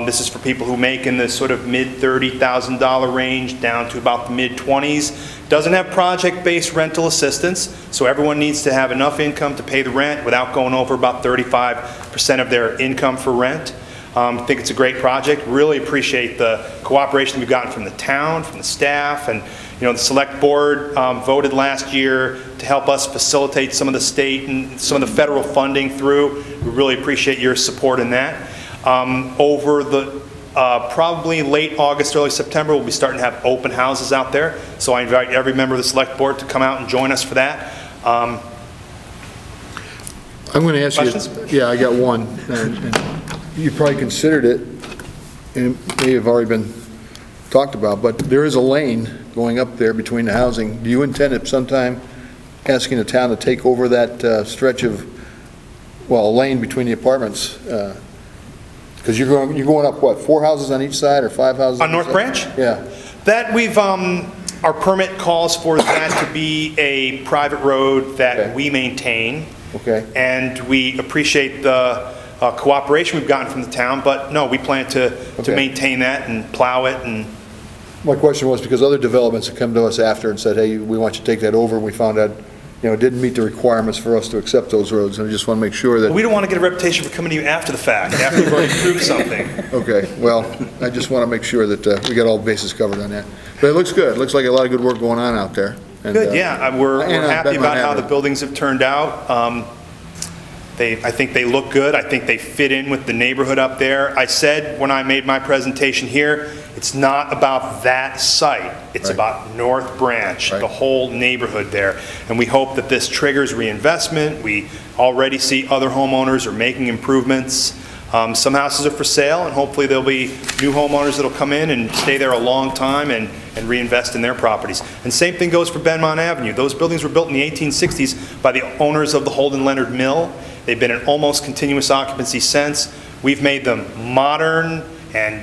This is for people who make in the sort of mid-$30,000 range down to about the mid-20s. Doesn't have project-based rental assistance, so everyone needs to have enough income to pay the rent without going over about 35% of their income for rent. I think it's a great project. Really appreciate the cooperation we've gotten from the town, from the staff, and the Select Board voted last year to help us facilitate some of the state and some of the federal funding through. We really appreciate your support in that. Over the probably late August, early September, we'll be starting to have open houses out there. So I invite every member of the Select Board to come out and join us for that. I'm going to ask questions? you. Yeah, I got one. And you probably considered it, and it may have already been talked about, but there is a lane going up there between the housing. Do you intend at some time asking the town to take over that stretch of, a lane between the apartments? Because you're going up, what, 4 houses on each side or 5 houses? On North Branch? Yeah. That our permit calls for that to be a private road that we maintain. Okay. And we appreciate the cooperation we've gotten from the town, but no, we plan to maintain that and plow it. And my question was because other developments have come to us after and said, hey, we want you to take that over, and we found out it didn't meet the requirements for us to accept those roads, and I just want to make sure that... We don't want to get a reputation for coming to you after the fact, after you've already proved something. Okay, well, I just want to make sure that we got all bases covered on that. But it looks good. It looks like a lot of good work going on out there. And, good, yeah. We're happy about how the buildings have turned out. I think they look good. I think they fit in with the neighborhood up there. I said when I made my presentation here, it's not about that site. It's about North Branch, the whole neighborhood there. And we hope that this triggers reinvestment. We already see other homeowners are making improvements. Some houses are for sale, and hopefully there'll be new homeowners that'll come in and stay there a long time and reinvest in their properties. And same thing goes for Benmont Avenue. Those buildings were built in the 1860s by the owners of the Holden Leonard Mill. They've been in almost continuous occupancy since. We've made them modern and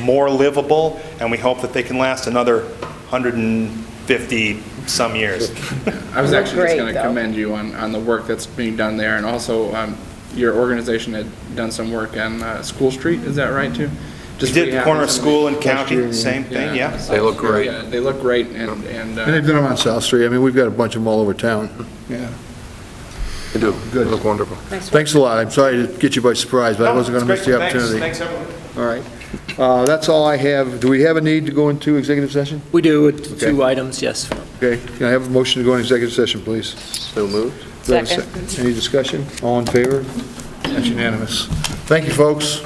more livable, and we hope that they can last another 150 some years. I was actually just going to commend you on the work that's being done there, and also your organization had done some work on School Street. Is that right too? Just did the corner of School and County, same thing. Yeah, they look great. Yeah, they look great, and they've done them on South Street. I mean, we've got a bunch of them all over town. Yeah. They do. Good. They look wonderful. Thanks a lot. I'm sorry to get you by surprise, but I wasn't going to miss the opportunity. Thanks, everyone. All right. That's all I have. Do we have a need to go into executive session? We do, 2 items, yes. Okay. Can I have a motion to go into executive session, please? So moved. Second. Any discussion? All in favor? That's unanimous. Thank you, folks.